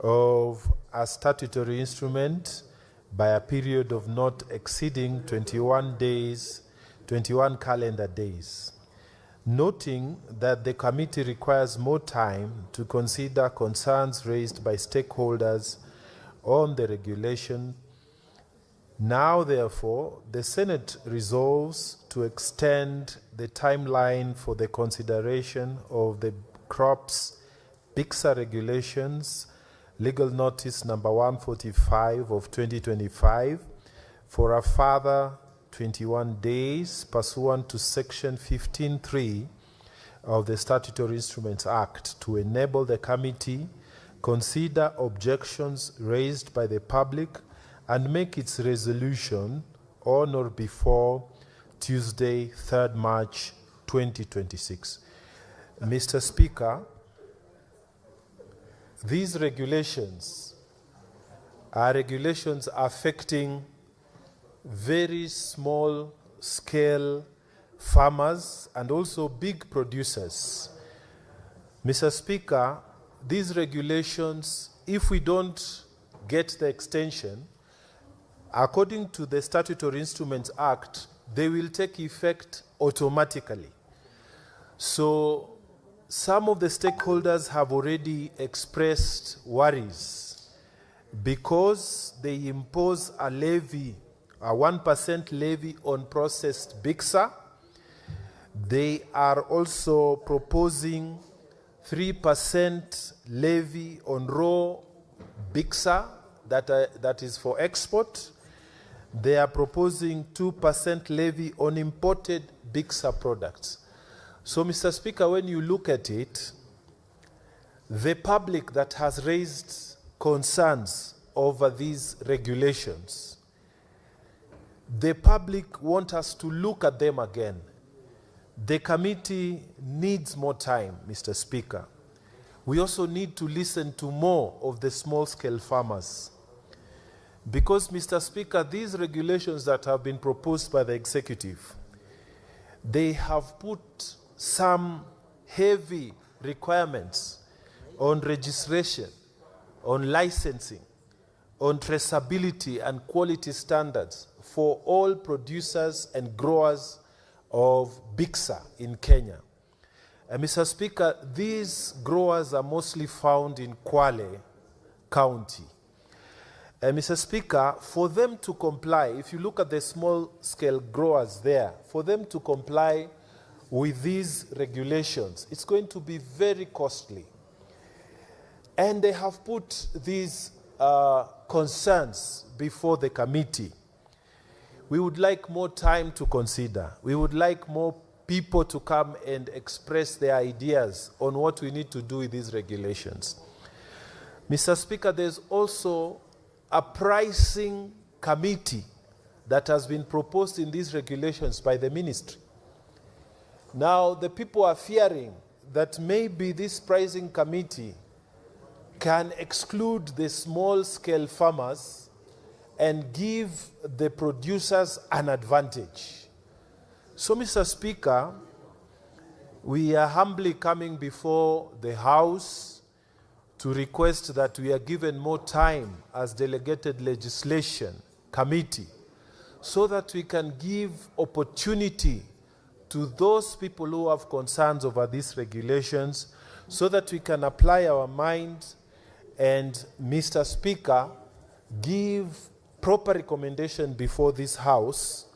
of a statutory instrument by a period of not exceeding 21 calendar days. Noting that the committee requires more time to consider concerns raised by stakeholders on the regulation, now, therefore, the Senate resolves to extend the timeline for the consideration of the crops BICSA regulations, legal notice number 145 of 2025, for a further 21 days pursuant to Section 15(3) of the Statutory Instruments Act to enable the committee consider objections raised by the public and make its resolution on or before Tuesday, 3rd March 2026. Mr. Speaker, these regulations are regulations affecting very small scale farmers and also big producers. Mr. Speaker, these regulations, if we don't get the extension, according to the Statutory Instruments Act, they will take effect automatically. So some of the stakeholders have already expressed worries because they impose a levy, a 1% levy on processed BICSA. They are also proposing 3% levy on raw BICSA that is for export. They are proposing 2% levy on imported BICSA products. So, Mr. Speaker, when you look at it, the public that has raised concerns over these regulations, the public want us to look at them again. The committee needs more time, Mr. Speaker. We also need to listen to more of the small-scale farmers. Because, Mr. Speaker, these regulations that have been proposed by the executive, they have put some heavy requirements on registration, on licensing, on traceability and quality standards for all producers and growers of Bixa in Kenya. Mr. Speaker, these growers are mostly found in Kwale County. Mr. Speaker, for them to comply, if you look at the small-scale growers there, for them to comply with these regulations, it's going to be very costly. And they have put these concerns before the committee. We would like more time to consider. We would like more people to come and express their ideas on what we need to do with these regulations. Mr. Speaker, there's also a pricing committee that has been proposed in these regulations by the ministry. Now, the people are fearing that maybe this pricing committee can exclude the small-scale farmers and give the producers an advantage. So, Mr. Speaker, we are humbly coming before the House to request that we are given more time as delegated legislation committee so that we can give opportunity to those people who have concerns over these regulations so that we can apply our mind and, Mr. Speaker, give proper recommendation before this House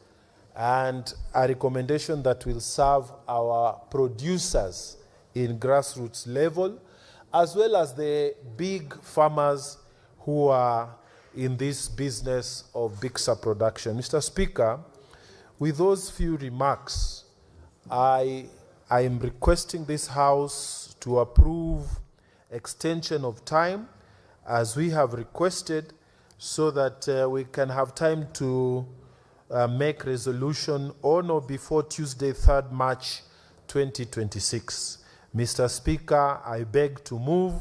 and a recommendation that will serve our producers in grassroots level as well as the big farmers who are in this business of Bixa production. Mr. Speaker, with those few remarks, I am requesting this House to approve extension of time as we have requested so that we can have time to make resolution on or before Tuesday, 3rd March 2026. Mr. Speaker, I beg to move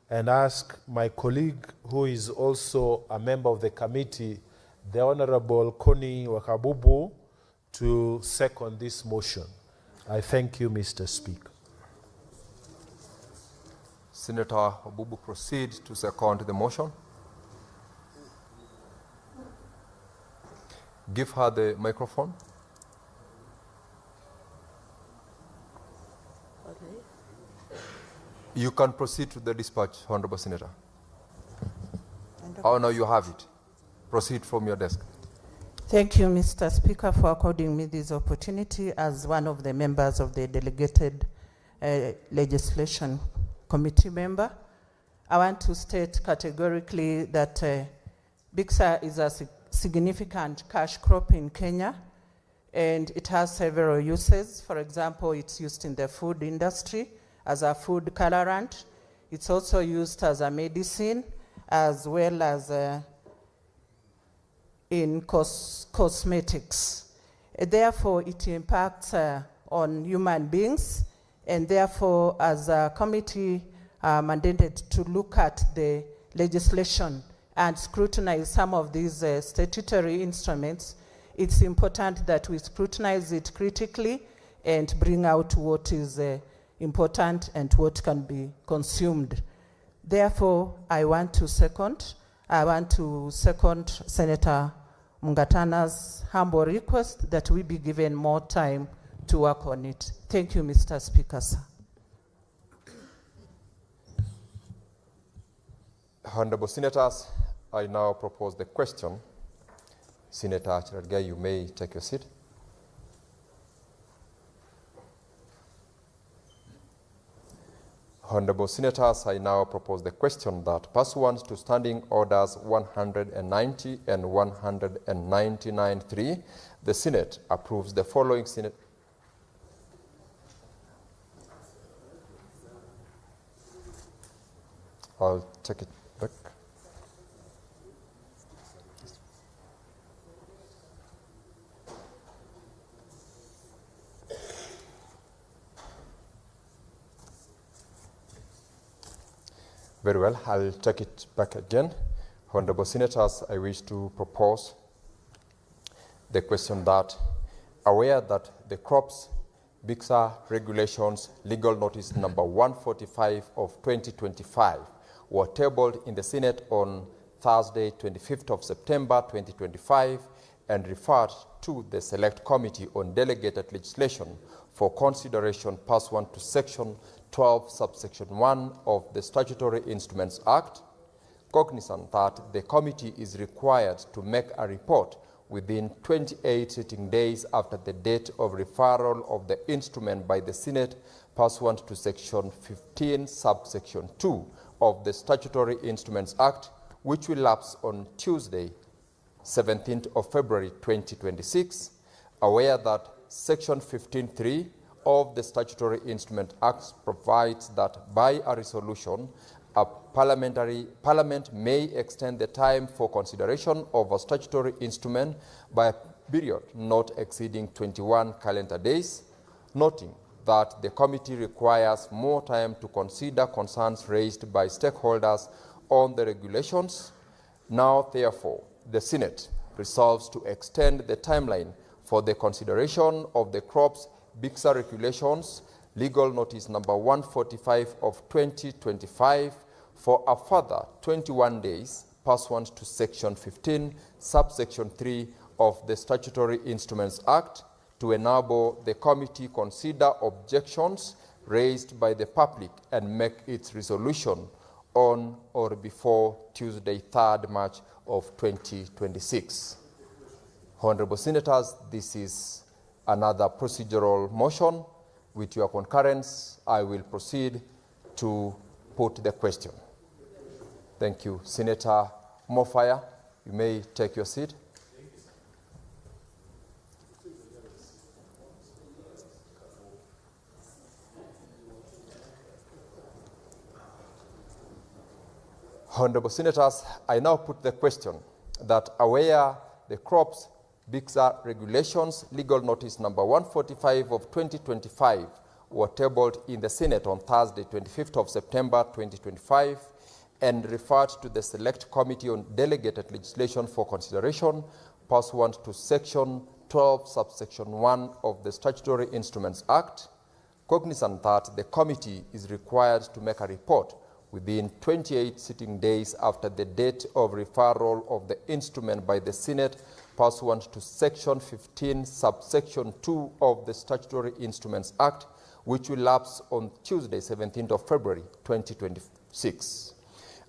and ask my colleague, who is also a member of the committee, the Honorable Connie Wakabubu, to second this motion. I thank you, Mr. Speaker. Senator Wabubu, proceed to second the motion. Give her the microphone. You can proceed to the dispatch, Honorable Senator. Oh, no, you have it. Proceed from your desk. Thank you, Mr. Speaker, for according me this opportunity as one of the members of the delegated legislation committee member. I want to state categorically that Bixa is a significant cash crop in Kenya, and it has several uses. For example, it's used in the food industry as a food colorant. It's also used as a medicine, as well as in cosmetics. Therefore, it impacts on human beings, and therefore, as a committee mandated to look at the legislation and scrutinize some of these statutory instruments, it's important that we scrutinize it critically and bring out what is important and what can be consumed. Therefore, I want to second Senator Mungatana's humble request that we be given more time to work on it. Thank you, Mr. Speaker, sir. Honorable Senators, I now propose the question. Senator Chiralgai, you may take your seat. Honorable Senators, I now propose the question that pursuant to Standing Orders 190 and 199.3, the Senate approves the following Senate. I'll take it back. Very well, I'll take it back again. Honorable Senators, I wish to propose the question that, aware that the Crops Bixar Regulations Legal Notice number 145 of 2025 were tabled in the Senate on Thursday, 25th of September 2025, and referred to the Select Committee on Delegated Legislation for consideration pursuant to Section 12, subsection 1 of the Statutory Instruments Act, cognizant that the committee is required to make a report within 28 sitting days after the date of referral of the instrument by the Senate pursuant to Section 15, subsection 2 of the Statutory Instruments Act, which will lapse on Tuesday, 17th of February 2026, aware that Section 15.3 of the Statutory Instrument Act provides that by a resolution, a Parliament may extend the time for consideration of a statutory instrument by a period not exceeding 21 calendar days, noting that the committee requires more time to consider concerns raised by stakeholders on the regulations. Now, therefore, the Senate resolves to extend the timeline for the consideration of the Crops Bixar Regulations, Legal Notice number 145 of 2025, for a further 21 days pursuant to Section 15, subsection 3 of the Statutory Instruments Act, to enable the committee consider objections raised by the public and make its resolution on or before Tuesday, 3rd March of 2026. Honorable Senators, this is another procedural motion. With your concurrence, I will proceed to put the question. Thank you. Senator Mofaya, you may take your seat. Honorable Senators, I now put the question that aware the Crops Bixar Regulations Legal Notice number 145 of 2025 were tabled in the Senate on Thursday, 25th of September 2025, and referred to the Select Committee on Delegated Legislation for consideration pursuant to Section 12, subsection 1 of the Statutory Instruments Act, cognizant that the committee is required to make a report within 28 sitting days after the date of referral of the instrument by the Senate pursuant to Section 15, subsection 2 of the Statutory Instruments Act, which will lapse on Tuesday, 17th of February 2026.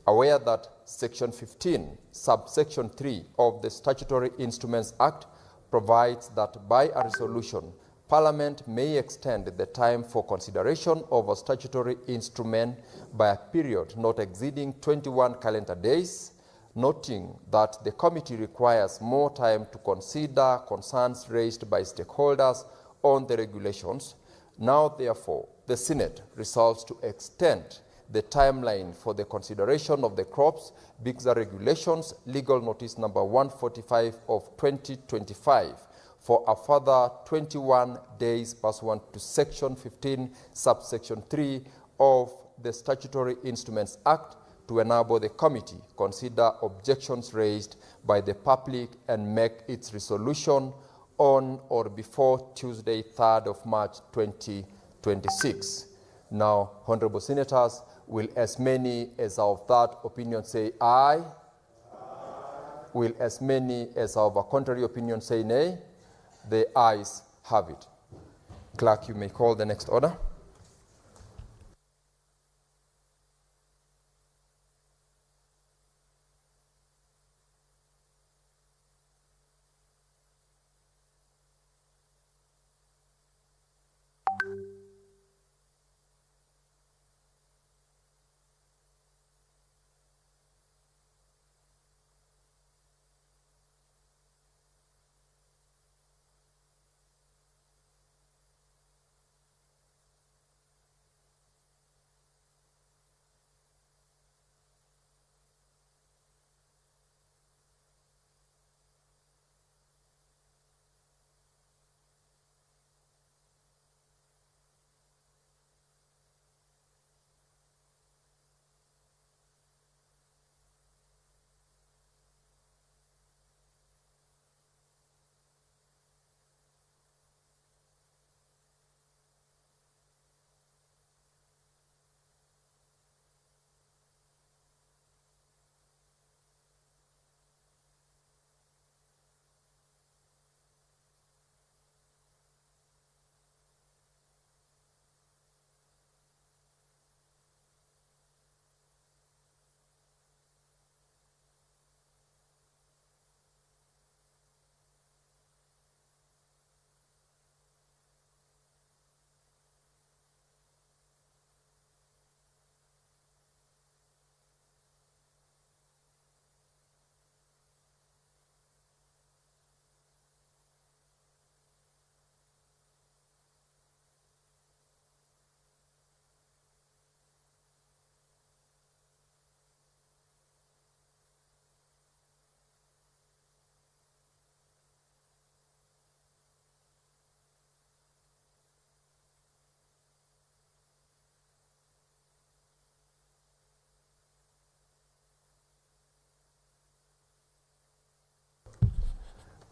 Aware that Section 15, subsection 3 of the Statutory Instruments Act provides that by a resolution, Parliament may extend the time for consideration of a statutory instrument by a period not exceeding 21 calendar days, noting that the committee requires more time to consider concerns raised by stakeholders on the regulations. Now, therefore, the Senate resolves to extend the timeline for the consideration of the Crops Bixar Regulations Legal Notice number 145 of 2025 for a further 21 days pursuant to Section 15, subsection 3 of the Statutory Instruments Act, to enable the committee consider objections raised by the public and make its resolution on or before Tuesday, 3rd of March 2026. Now, Honorable Senators, will as many as are of that opinion say aye? Aye. Will as many as are of a contrary opinion say nay? The ayes have it. Clerk, you may call the next order.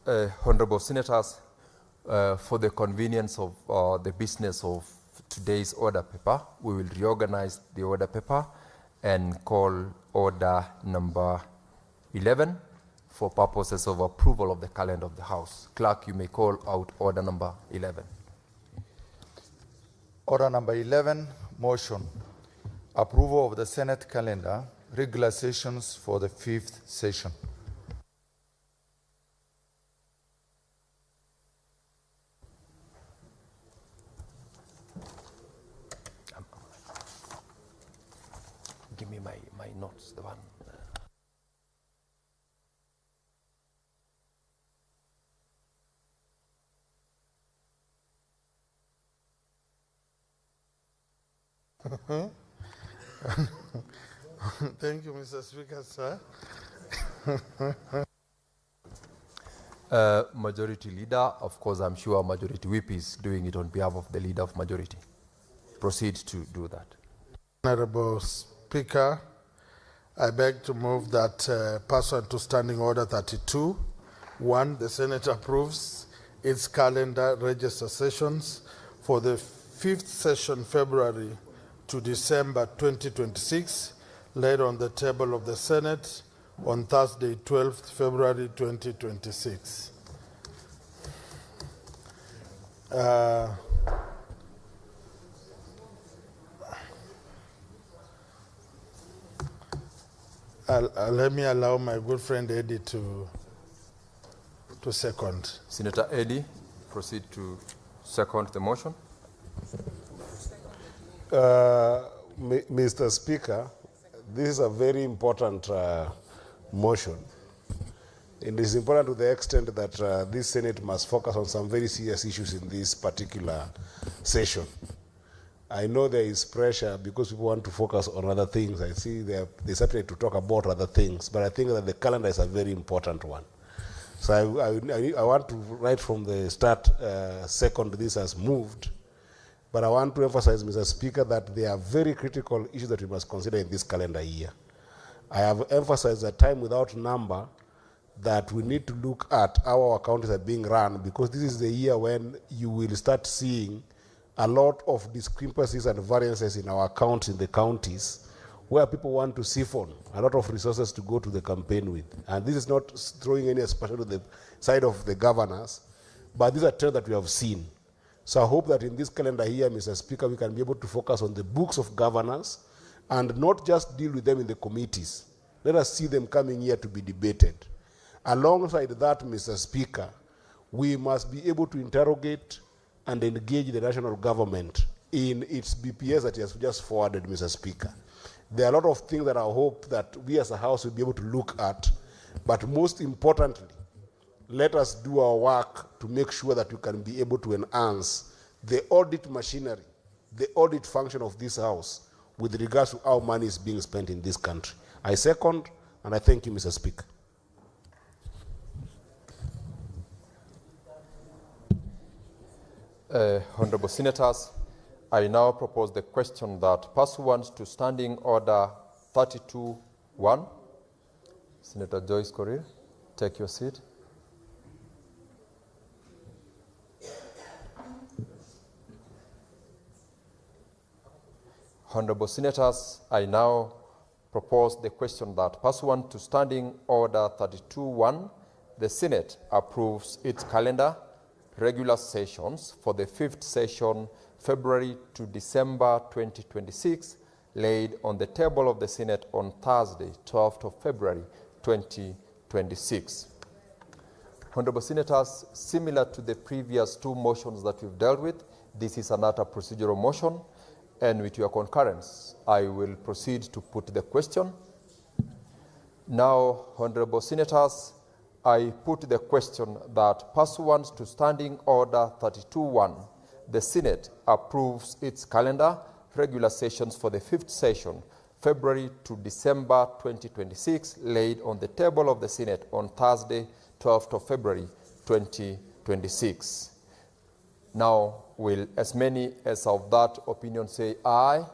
Honorable Senators, for the convenience of the business of today's order paper, we will reorganize the order paper and call order number 11 for purposes of approval of the calendar of the House. Clerk, you may call out order number 11. Order number 11, motion. Approval of the Senate calendar, regular sessions for the 5th session. Give me my notes, the one. Thank you, Mr. Speaker, sir. Majority Leader, of course, I'm sure Majority Whip is doing it on behalf of the Leader of Majority. Proceed to do that. Honorable Speaker, I beg to move that pursuant to Standing Order 32, 1, the Senate approves its calendar register sessions for the 5th session, February to December 2026, laid on the table of the Senate on Thursday, 12th February 2026. Let me allow my good friend Eddie to second. Senator Eddie, proceed to second the motion. Mr. Speaker, this is a very important motion. It is important to the extent that this Senate must focus on some very serious issues in this particular session. I know there is pressure because people want to focus on other things. I see there's appetite to talk about other things, but I think that the calendar is a very important one. So I want to, right from the start, second this has moved. But I want to emphasize, Mr. Speaker, that there are very critical issues that we must consider in this calendar year. I have emphasized a time without number that we need to look at how our counties are being run, because this is the year when you will start seeing a lot of discrepancies and variances in our accounts in the counties, where people want to siphon a lot of resources to go to the campaign with. And this is not throwing any aspersion to the side of the governors, but these are trends that we have seen. So I hope that in this calendar year, Mr. Speaker, we can be able to focus on the books of governance and not just deal with them in the committees. Let us see them coming here to be debated. Alongside that, Mr. Speaker, we must be able to interrogate and engage the national government in its BPS that it has just forwarded, Mr. Speaker. There are a lot of things that I hope that we as a House will be able to look at, but most importantly, let us do our work to make sure that we can be able to enhance the audit machinery, the audit function of this House with regards to how money is being spent in this country. I second, and I thank you, Mr. Speaker. Honorable Senators, I now propose the question that pursuant to Standing Order 32-1, Senator Joyce Korir, take your seat. Honorable Senators, I now propose the question that pursuant to Standing Order 32-1, the Senate approves its calendar, regular sessions for the 5th session, February to December 2026, laid on the table of the Senate on Thursday, 12th of February 2026. Honorable Senators, similar to the previous two motions that we've dealt with, this is another procedural motion. And with your concurrence, I will proceed to put the question. Now, Honorable Senators, I put the question that pursuant to Standing Order 32-1, the Senate approves its calendar, regular sessions for the 5th session, February to December 2026, laid on the table of the Senate on Thursday, 12th of February 2026. Now, will as many as of that opinion say aye? Aye.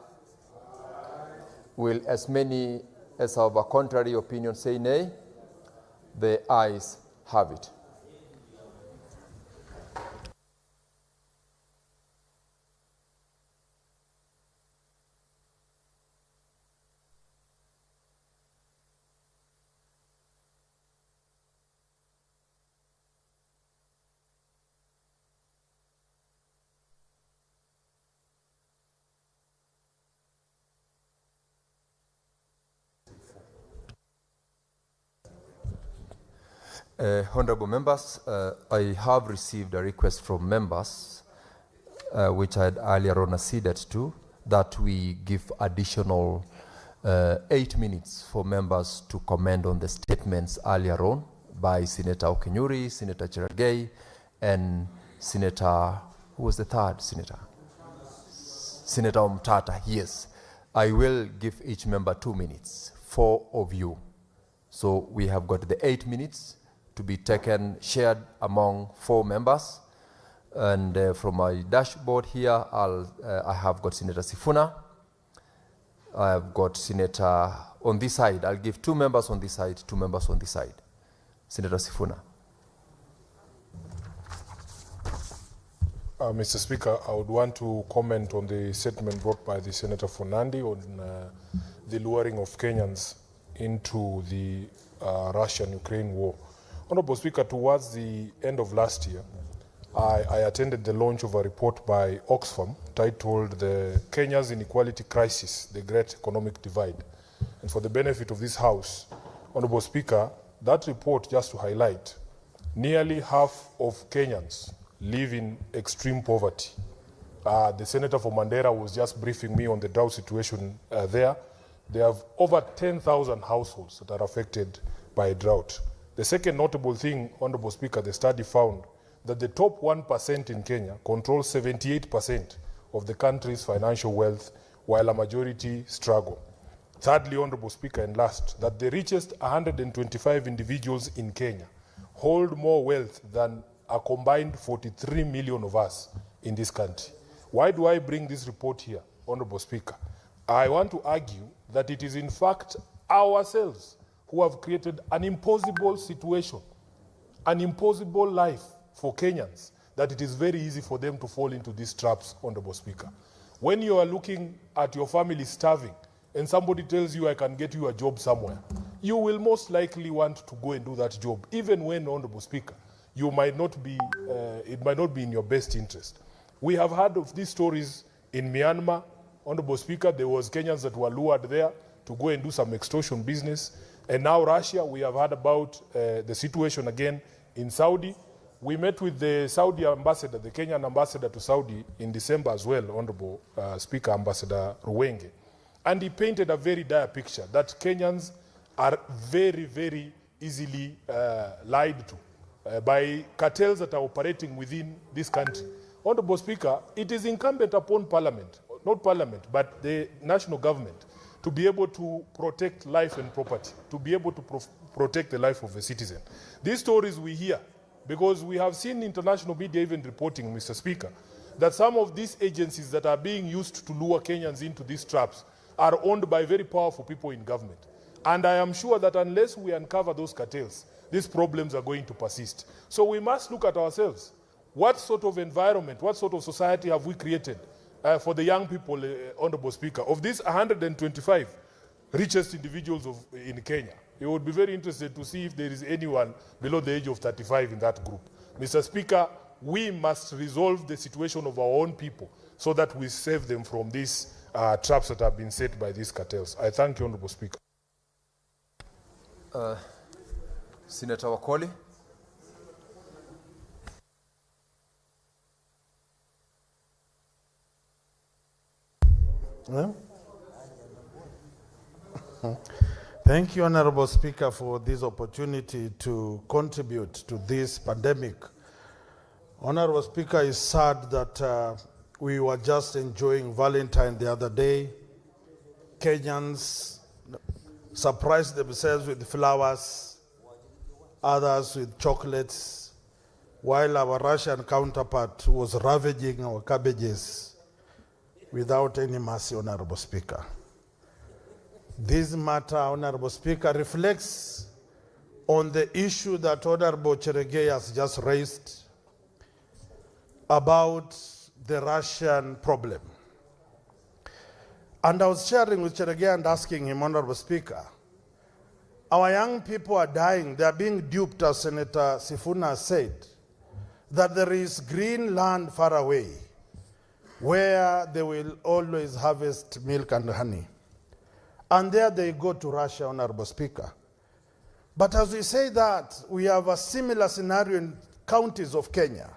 Will as many as of a contrary opinion say nay? The ayes have it. Honorable members, I have received a request from members, which I had earlier on acceded to, that we give additional 8 minutes for members to comment on the statements earlier on by Senator Okenyuri, Senator Cherargei, and Senator, who was the third senator? Senator Omtata, yes. I will give each member 2 minutes, 4 of you. So we have got the 8 minutes to be taken, shared among 4 members. And from my dashboard here, I have got Senator Sifuna. I have got Senator on this side. I'll give 2 members on this side, 2 members on this side. Senator Sifuna. Mr. Speaker, I would want to comment on the statement brought by the Senator Fonandi on the luring of Kenyans into the Russian-Ukraine war. Honorable Speaker, towards the end of last year, I attended the launch of a report by Oxfam titled The Kenya's Inequality Crisis, the Great Economic Divide. And for the benefit of this House, Honorable Speaker, that report, just to highlight, nearly half of Kenyans live in extreme poverty. The Senator for Mandera was just briefing me on the drought situation there. There have over 10,000 households that are affected by drought. The second notable thing, Honorable Speaker, the study found that the top 1% in Kenya controls 78% of the country's financial wealth, while a majority struggle. Thirdly, Honorable Speaker, and last, that the richest 125 individuals in Kenya hold more wealth than a combined 43 million of us in this country. Why do I bring this report here, Honorable Speaker? I want to argue that it is in fact ourselves who have created an impossible situation, an impossible life for Kenyans, that it is very easy for them to fall into these traps, Honorable Speaker. When you are looking at your family starving and somebody tells you, I can get you a job somewhere, you will most likely want to go and do that job, even when, Honorable Speaker, you might not be, it might not be in your best interest. We have heard of these stories in Myanmar. Honorable Speaker, there was Kenyans that were lured there to go and do some extortion business. And now Russia, we have heard about the situation again in Saudi. We met with the Saudi ambassador, the Kenyan ambassador to Saudi in December as well, Honorable Speaker, Ambassador Ruwenge. And he painted a very dire picture that Kenyans are very, very easily lied to by cartels that are operating within this country. Honorable Speaker, it is incumbent upon Parliament, not Parliament, but the national government, to be able to protect life and property, to be able to protect the life of a citizen. These stories we hear, because we have seen international media even reporting, Mr. Speaker, that some of these agencies that are being used to lure Kenyans into these traps are owned by very powerful people in government. And I am sure that unless we uncover those cartels, these problems are going to persist. So we must look at ourselves. What sort of environment, what sort of society have we created for the young people, Honorable Speaker? Of these 125 richest individuals in Kenya, you would be very interested to see if there is anyone below the age of 35 in that group. Mr. Speaker, we must resolve the situation of our own people so that we save them from these traps that have been set by these cartels. I thank you, Honorable Speaker. Senator Wakoli. Thank you, Honorable Speaker, for this opportunity to contribute to this pandemic. Honorable Speaker, it's sad that we were just enjoying Valentine the other day. Kenyans surprised themselves with flowers, others with chocolates, while our Russian counterpart was ravaging our cabbages without any mercy, Honorable Speaker. This matter, Honorable Speaker, reflects on the issue that Honorable Cherargei has just raised about the Russian problem. And I was sharing with Cherargei and asking him, Honorable Speaker, our young people are dying. They are being duped, as Senator Sifuna said, that there is green land far away where they will always harvest milk and honey. And there they go to Russia, Honorable Speaker. But as we say that, we have a similar scenario in counties of Kenya,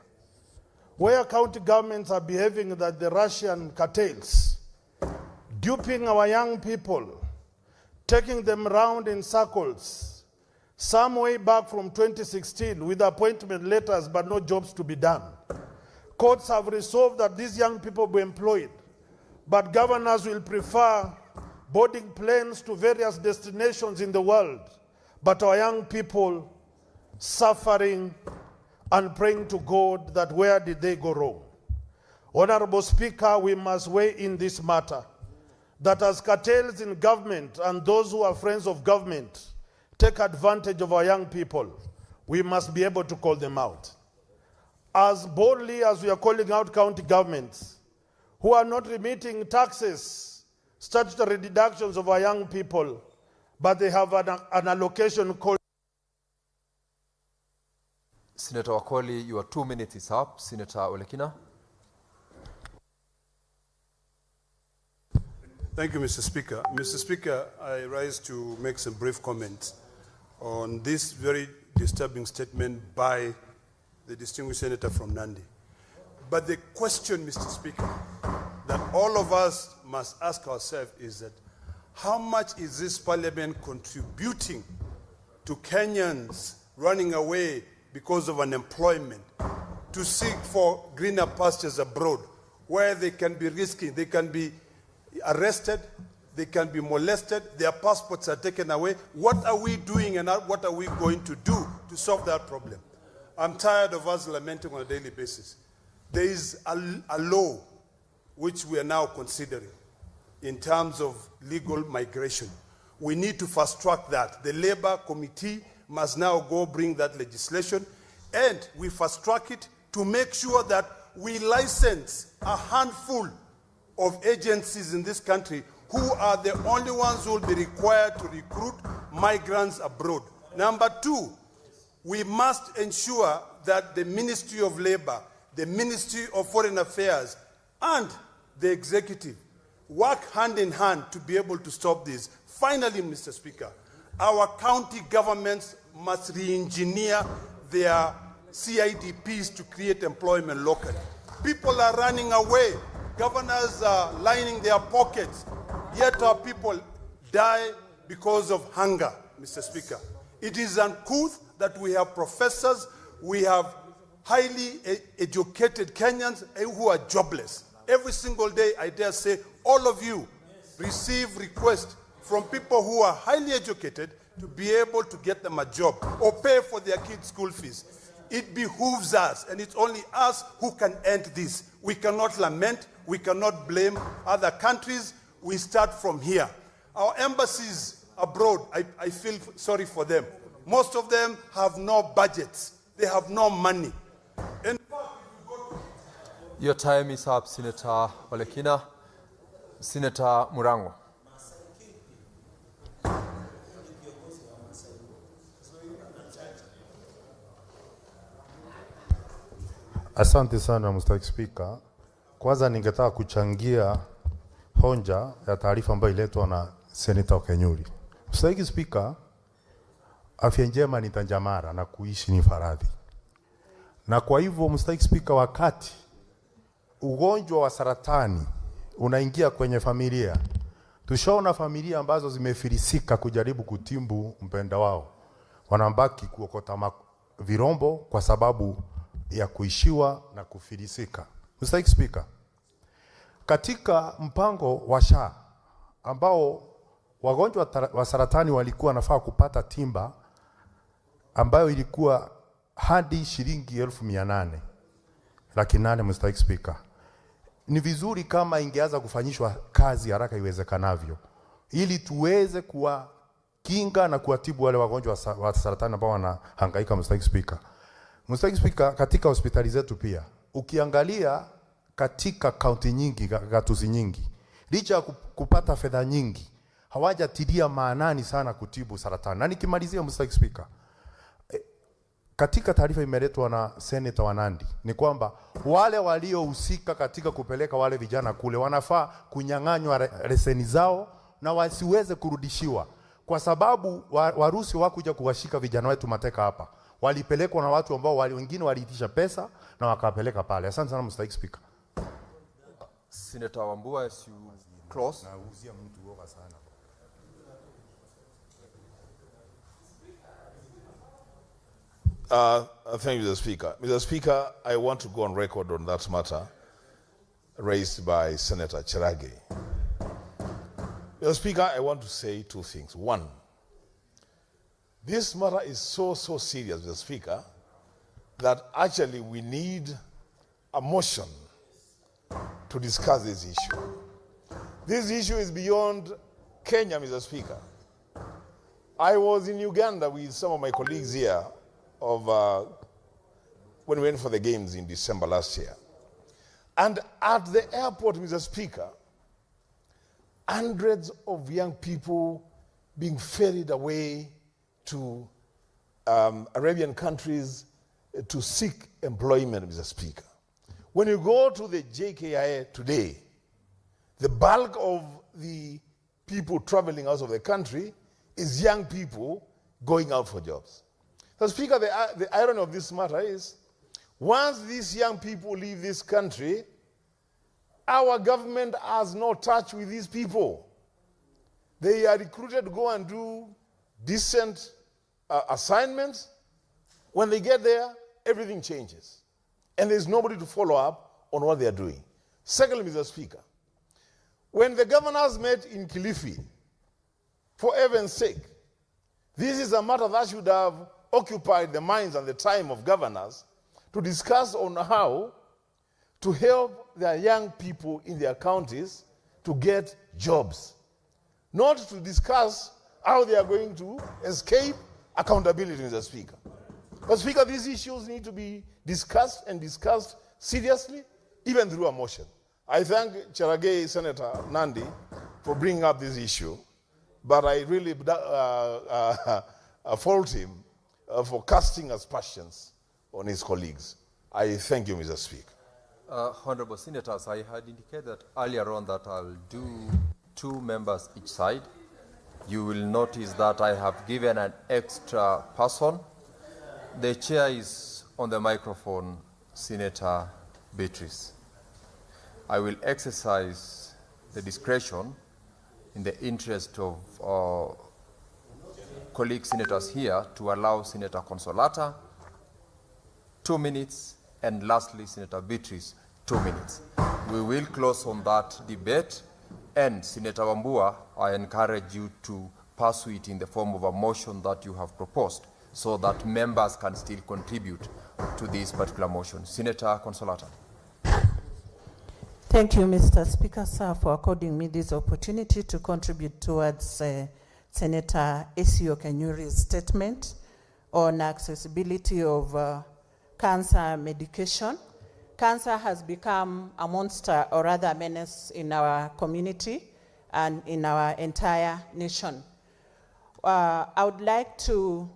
where county governments are behaving like the Russian cartels, duping our young people, taking them around in circles, some way back from 2016 with appointment letters but no jobs to be done. Courts have resolved that these young people be employed, but governors will prefer boarding planes to various destinations in the world, but our young people suffering and praying to God that where did they go wrong? Honorable Speaker, we must weigh in this matter, that as cartels in government and those who are friends of government take advantage of our young people, we must be able to call them out. As boldly as we are calling out county governments who are not remitting taxes, statutory deductions of our young people, but they have an allocation called. Senator Wakoli, your 2 minutes is up. Senator Olekina. Thank you, Mr. Speaker. Mr. Speaker, I rise to make some brief comments on this very disturbing statement by the distinguished senator from Nandi. But the question, Mr. Speaker, that all of us must ask ourselves is that how much is this parliament contributing to Kenyans running away because of unemployment, to seek for greener pastures abroad, where they can be risky, they can be arrested, they can be molested, their passports are taken away. What are we doing and what are we going to do to solve that problem? I'm tired of us lamenting on a daily basis. There is a law which we are now considering in terms of legal migration. We need to fast track that. The Labour Committee must now go bring that legislation, and we fast track it to make sure that we license a handful of agencies in this country who are the only ones who will be required to recruit migrants abroad. Number two, we must ensure that the Ministry of Labour, the Ministry of Foreign Affairs, and the executive work hand in hand to be able to stop this. Finally, Mr. Speaker, our county governments must re-engineer their CIDPs to create employment locally. People are running away. Governors are lining their pockets. Yet our people die because of hunger, Mr. Speaker. It is uncouth that we have professors, we have highly educated Kenyans who are jobless. Every single day, I dare say, all of you receive requests from people who are highly educated to be able to get them a job or pay for their kids' school fees. It behooves us, and it's only us who can end this. We cannot lament, we cannot blame other countries. We start from here. Our embassies abroad, I feel sorry for them. Most of them have no budgets. They have no money. And your time is up, Senator Olekina. Senator Murango. Asante sana Mr. Speaker. Kwanza ningetaka kuchangia hoja ya taarifa ambayo iletwa na Senator Kenyuri. Mr. Speaker, afya njema ni tanjamara na kuishi ni faradhi. Na kwa hivyo Mr. Speaker, wakati ugonjwa wa saratani unaingia kwenye familia, tushaona familia ambazo zimefilisika kujaribu kutimbu mpenda wao, wanabaki kuokota virombo kwa sababu ya kuishiwa na kufilisika. Mr. Speaker, katika mpango wa SHA ambao wagonjwa wa saratani walikuwa nafaa kupata timba ambayo ilikuwa hadi shilingi 800,000 laki 8, Mr. Speaker. Ni vizuri kama ingeanza kufanyishwa kazi haraka iwezekanavyo ili tuweze kuwakinga na kuwatibu wale wagonjwa wa saratani ambao wanahangaika, Mr. Speaker. Mr. Speaker, katika hospitali zetu pia ukiangalia katika kaunti nyingi, gatuzi nyingi, licha ya kupata fedha nyingi, hawajatilia maanani sana kutibu saratani. Na nikimalizia Mr. Speaker, katika taarifa imeletwa na Senator wa Nandi ni kwamba wale waliohusika katika kupeleka wale vijana kule wanafaa kunyang'anywa leseni zao na wasiweze kurudishiwa. kwa sababu Warusi wakuja kuwashika vijana wetu mateka hapa. Walipelekwa na watu ambao wengine waliitisha pesa na wakapeleka pale. Asante sana Mr. Speaker. Senator Wambua, as you close. Thank you, Mr. Speaker. Mr. Speaker, I want to go on record on that matter raised by Senator Cherage. Mr. Speaker, I want to say two things. One, this matter is so serious, Mr. Speaker, that actually we need a motion to discuss this issue. This issue is beyond Kenya, Mr. Speaker. I was in Uganda with some of my colleagues here when we went for the games in December last year. And at the airport, Mr. Speaker, hundreds of young people being ferried away to Arabian countries to seek employment, Mr. Speaker. When you go to the JKIA today, the bulk of the people traveling out of the country is young people going out for jobs. So, Speaker, the irony of this matter is, once these young people leave this country, our government has no touch with these people. They are recruited to go and do decent assignments. When they get there, everything changes. And there's nobody to follow up on what they are doing. Secondly, Mr. Speaker, when the governors met in Kilifi, for heaven's sake, this is a matter that should have occupied the minds and the time of governors to discuss on how to help their young people in their counties to get jobs, not to discuss how they are going to escape accountability, Mr. Speaker. But, Speaker, these issues need to be discussed and discussed seriously, even through a motion. I thank Cherage, Senator Nandi, for bringing up this issue, but I really fault him for casting aspersions on his colleagues. I thank you, Mr. Speaker. Honorable Senators, I had indicated that earlier on that I'll do 2 members each side. You will notice that I have given an extra person. The chair is on the microphone, Senator Beatrice. I will exercise the discretion in the interest of colleague senators here to allow Senator Consolata 2 minutes, and lastly, Senator Beatrice, 2 minutes. We will close on that debate, and Senator Wambua, I encourage you to pursue it in the form of a motion that you have proposed, so that members can still contribute to this particular motion. Senator Consolata. Thank you, Mr. Speaker, sir, for according me this opportunity to contribute towards Senator Esio Kenyuri's statement on accessibility of cancer medication. Cancer has become a monster, or rather a menace, in our community and in our entire nation. I would like to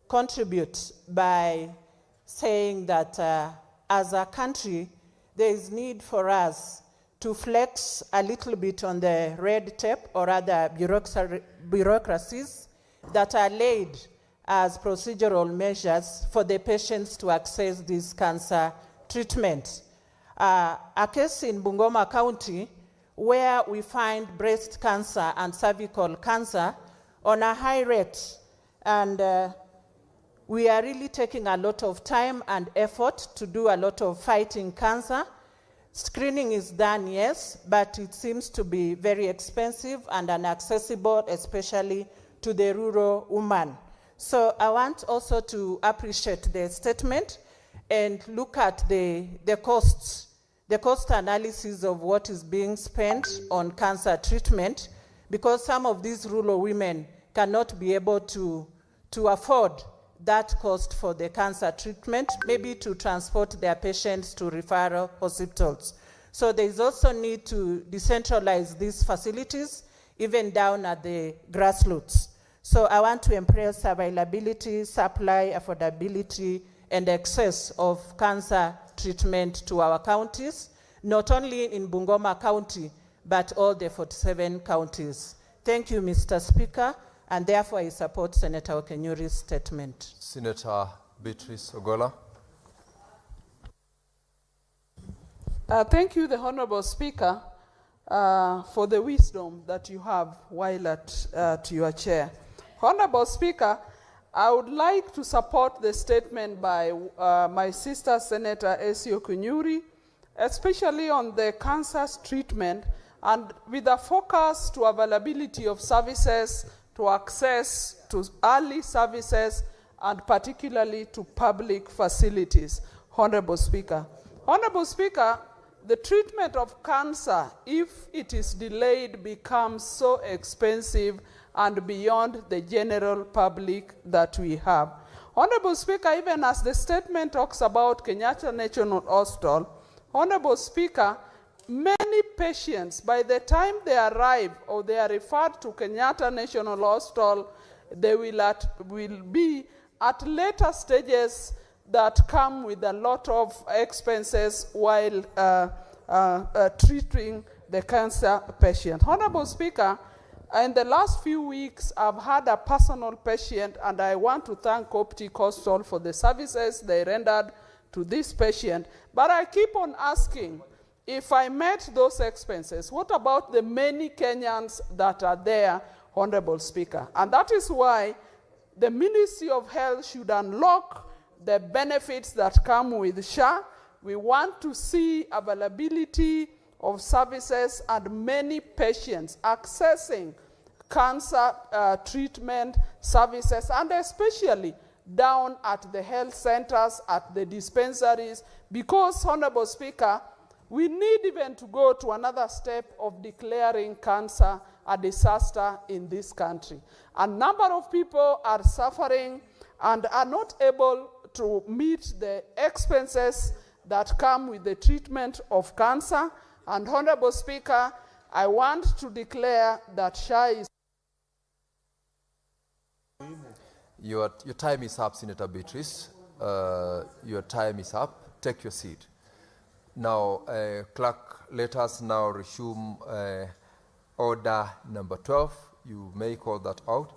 contribute by saying that as a country, there is need for us to flex a little bit on the red tape, or rather bureaucracies that are laid as procedural measures for the patients to access this cancer treatment. A case in Bungoma County where we find breast cancer and cervical cancer on a high rate, and we are really taking a lot of time and effort to do a lot of fighting cancer. Screening is done, yes, but it seems to be very expensive and inaccessible, especially to the rural woman. So I want also to appreciate the statement and look at the costs, the cost analysis of what is being spent on cancer treatment, because some of these rural women cannot be able to afford that cost for the cancer treatment, maybe to transport their patients to referral hospitals. So there is also need to decentralize these facilities, even down at the grassroots. So I want to impress availability, supply, affordability, and access of cancer treatment to our counties, not only in Bungoma County, but all the 47 counties. Thank you, Mr. Speaker. and therefore I support Senator Okenyuri's statement. Senator Beatrice Ogola. Thank you, the Honorable Speaker, for the wisdom that you have while at your chair. Honorable Speaker, I would like to support the statement by my sister, Senator Esi Okenyuri, especially on the cancer treatment and with a focus to availability of services, to access to early services, and particularly to public facilities. Honorable Speaker. Honorable Speaker, the treatment of cancer, if it is delayed, becomes so expensive and beyond the general public that we have. Honorable Speaker, even as the statement talks about Kenyatta National Hospital, Honorable Speaker, many patients, by the time they arrive or they are referred to Kenyatta National Hospital, they will be at later stages that come with a lot of expenses while treating the cancer patient. Honorable Speaker, in the last few weeks, I've had a personal patient, and I want to thank Optic Hospital for the services they rendered to this patient. But I keep on asking, if I met those expenses, what about the many Kenyans that are there, Honorable Speaker? And that is why the Ministry of Health should unlock the benefits that come with SHA. We want to see availability of services and many patients accessing cancer treatment services, and especially down at the health centers, at the dispensaries, because, Honorable Speaker, we need even to go to another step of declaring cancer a disaster in this country. A number of people are suffering and are not able to meet the expenses that come with the treatment of cancer. And, Honorable Speaker, I want to declare that SHA is... Your time is up, Senator Beatrice. Your time is up. Take your seat. Now, clerk, let us now resume order number 12. You may call that out.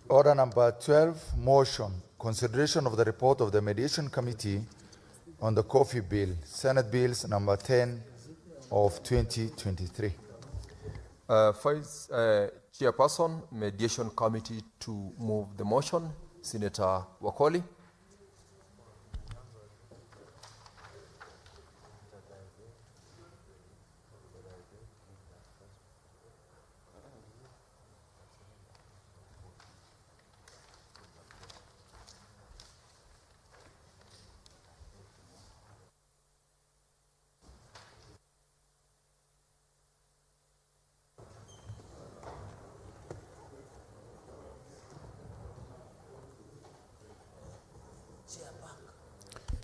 Order number 12, motion. Consideration of the report of the Mediation Committee on the Coffee Bill, Senate Bills number 10 of 2023. Vice Chairperson, Mediation Committee, to move the motion, Senator Wakoli.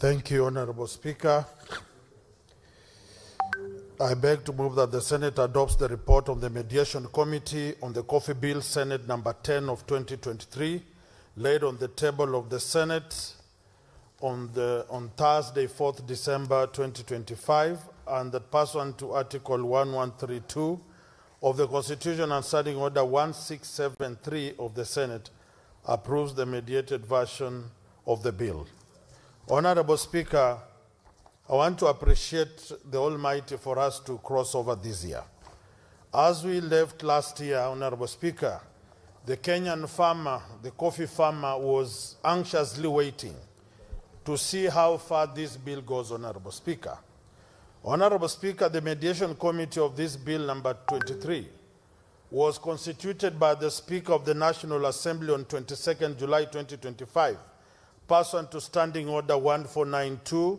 Thank you, Honorable Speaker. I beg to move that the Senate adopts the report of the Mediation Committee on the Coffee Bill, Senate number 10 of 2023, laid on the table of the Senate on Thursday, 4th December 2025, and that pursuant to Article 1132 of the Constitution and Standing Order 1673 of the Senate, approves the mediated version of the bill. Honorable Speaker, I want to appreciate the Almighty for us to cross over this year. As we left last year, Honorable Speaker, the Kenyan farmer, the coffee farmer, was anxiously waiting to see how far this bill goes, Honorable Speaker. Honorable Speaker, the mediation committee of this bill, number 23, was constituted by the Speaker of the National Assembly on 22nd July 2025, pursuant to Standing Order 1492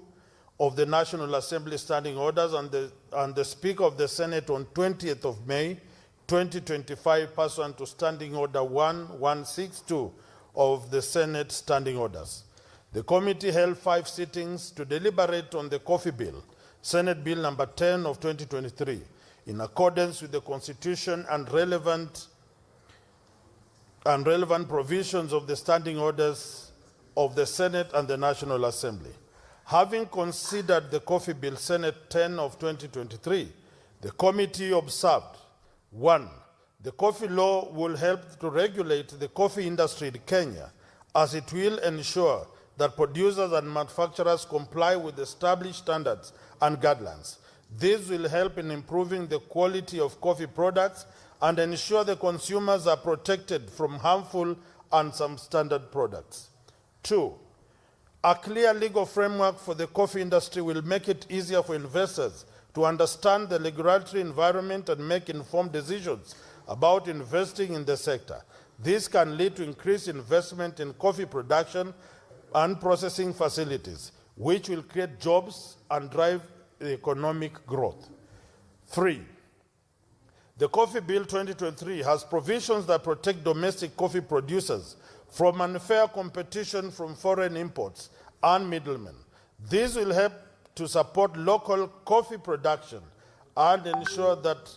of the National Assembly Standing Orders, and the Speaker of the Senate on 20th of May 2025, pursuant to Standing Order 1162 of the Senate Standing Orders. The committee held 5 sittings to deliberate on the Coffee Bill, Senate Bill number 10 of 2023, in accordance with the Constitution and relevant provisions of the Standing Orders of the Senate and the National Assembly. Having considered the Coffee Bill, Senate 10 of 2023, The committee observed, 1, the coffee law will help to regulate the coffee industry in Kenya, as it will ensure that producers and manufacturers comply with established standards and guidelines. This will help in improving the quality of coffee products and ensure the consumers are protected from harmful and substandard products. 2, a clear legal framework for the coffee industry will make it easier for investors to understand the regulatory environment and make informed decisions about investing in the sector. This can lead to increased investment in coffee production and processing facilities, which will create jobs and drive economic growth. 3, the Coffee Bill 2023 has provisions that protect domestic coffee producers from unfair competition from foreign imports and middlemen. This will help to support local coffee production and ensure that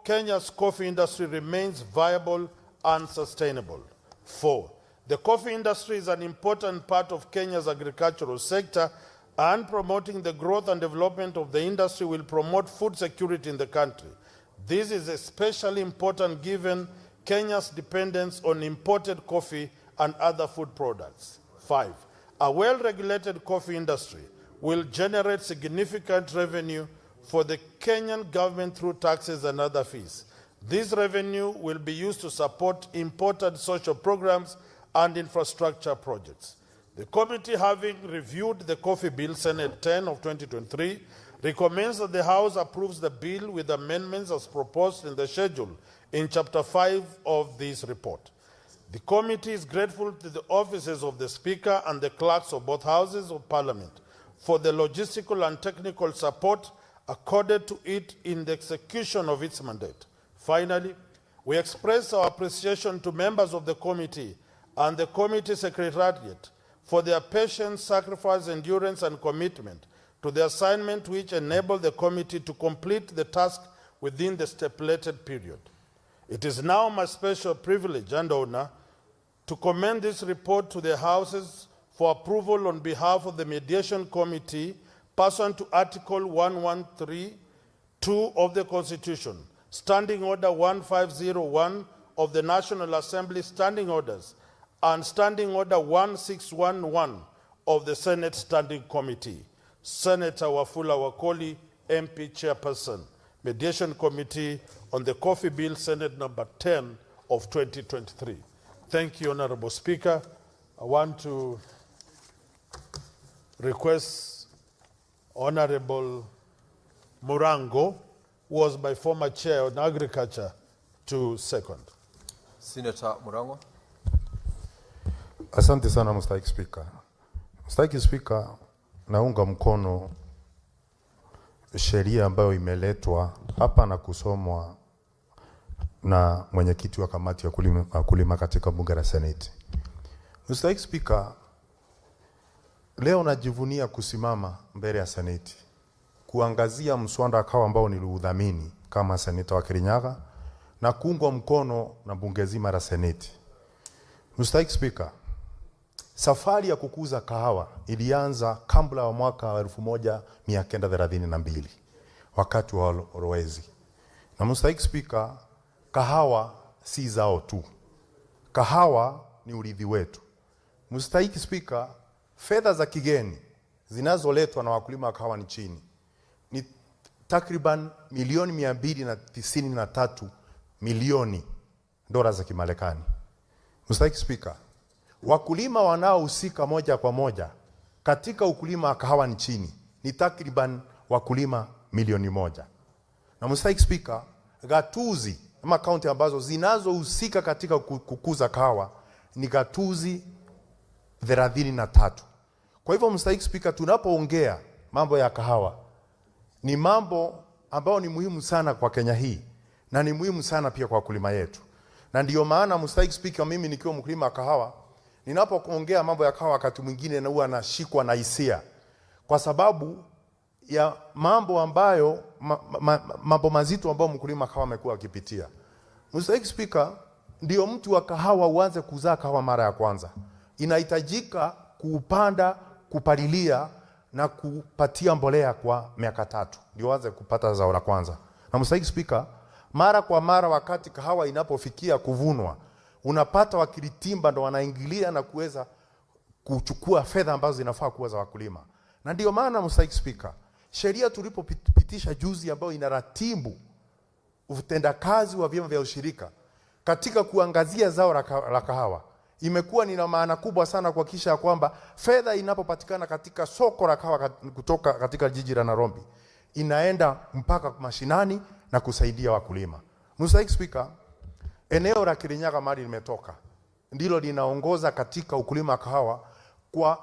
Kenya's coffee industry remains viable and sustainable. 4, the coffee industry is an important part of Kenya's agricultural sector, and promoting the growth and development of the industry will promote food security in the country. This is especially important given Kenya's dependence on imported coffee and other food products. 5, a well-regulated coffee industry will generate significant revenue for the Kenyan government through taxes and other fees. This revenue will be used to support important social programs and infrastructure projects. The committee, having reviewed the Coffee Bill, Senate 10 of 2023, recommends that the House approves the bill with amendments as proposed in the schedule in Chapter 5 of this report. The committee is grateful to the offices of the Speaker and the clerks of both Houses of Parliament for the logistical and technical support accorded to it in the execution of its mandate. Finally, we express our appreciation to members of the committee and the committee secretariat for their patience, sacrifice, endurance, and commitment to the assignment which enabled the committee to complete the task within the stipulated period. It is now my special privilege and honor to commend this report to the Houses for approval on behalf of the Mediation Committee pursuant to Article 113(2) of the Constitution, Standing Order 1501 of the National Assembly Standing Orders, and Standing Order 1611 of the Senate Standing Committee. Senator Wafula Wakoli, MP Chairperson, Mediation Committee on the Coffee Bill, Senate number 10 of 2023. Thank you, Honorable Speaker. I want to request Honorable Murango, who was my former chair on agriculture, to second. Senator Murango. Asante sana Mstahiki Spika. Mstahiki Spika, naunga mkono sheria ambayo imeletwa hapa na kusomwa na mwenyekiti wa kamati ya kulima katika bunge la Seneti. Mstahiki Spika, leo najivunia kusimama mbele ya Seneti kuangazia mswada kawa ambao niliudhamini kama seneta wa Kirinyaga na kuungwa mkono na bunge zima la Seneti. Mstahiki Spika, safari ya kukuza kahawa ilianza kabla wa mwaka wa 1932 wakati wa Lowezi. Na Mstahiki Spika, kahawa si zao tu. Kahawa ni urithi wetu. Mstahiki Spika, fedha za kigeni zinazoletwa na wakulima wa kahawa nchini ni takriban milioni 293 milioni dola za Kimarekani. Mstahiki Spika, wakulima wanaohusika moja kwa moja katika ukulima wa kahawa nchini ni takriban wakulima milioni 1. Na Mstahiki Spika, gatuzi ama kaunti ambazo zinazohusika katika kukuza kahawa ni gatuzi 33. Kwa hivyo Mstahiki Spika, tunapoongea mambo ya kahawa ni mambo ambayo ni muhimu sana kwa Kenya hii na ni muhimu sana pia kwa wakulima yetu. Na ndiyo maana Mstahiki Spika, mimi nikiwa mkulima wa kahawa, ninapokuongea mambo ya kahawa wakati mwingine na huwa nashikwa na hisia kwa sababu ya mambo ambayo mambo mazito ambayo mkulima kahawa amekuwa akipitia. Mstahiki Spika, ndio mtu wa kahawa uanze kuzaa kahawa mara ya kwanza, inahitajika kuupanda, kupalilia na kupatia mbolea kwa miaka 3 ndio waanze kupata zao la kwanza. Na Mstahiki Spika, mara kwa mara wakati kahawa inapofikia kuvunwa, unapata wakilitimba ndo wanaingilia na kuweza kuchukua fedha ambazo zinafaa kuwa za wakulima. Na ndio maana Mstahiki Spika, sheria tulipopitisha juzi ambayo inaratibu utendakazi wa vyama vya ushirika katika kuangazia zao la kahawa, imekuwa ni na maana kubwa sana kuhakikisha kwamba fedha inapopatikana katika soko la kahawa kutoka katika jiji la Nairobi inaenda mpaka mashinani na kusaidia wakulima. Mstahiki Spika, eneo la Kirinyaga mahali nimetoka ndilo linaongoza katika ukulima wa kahawa kwa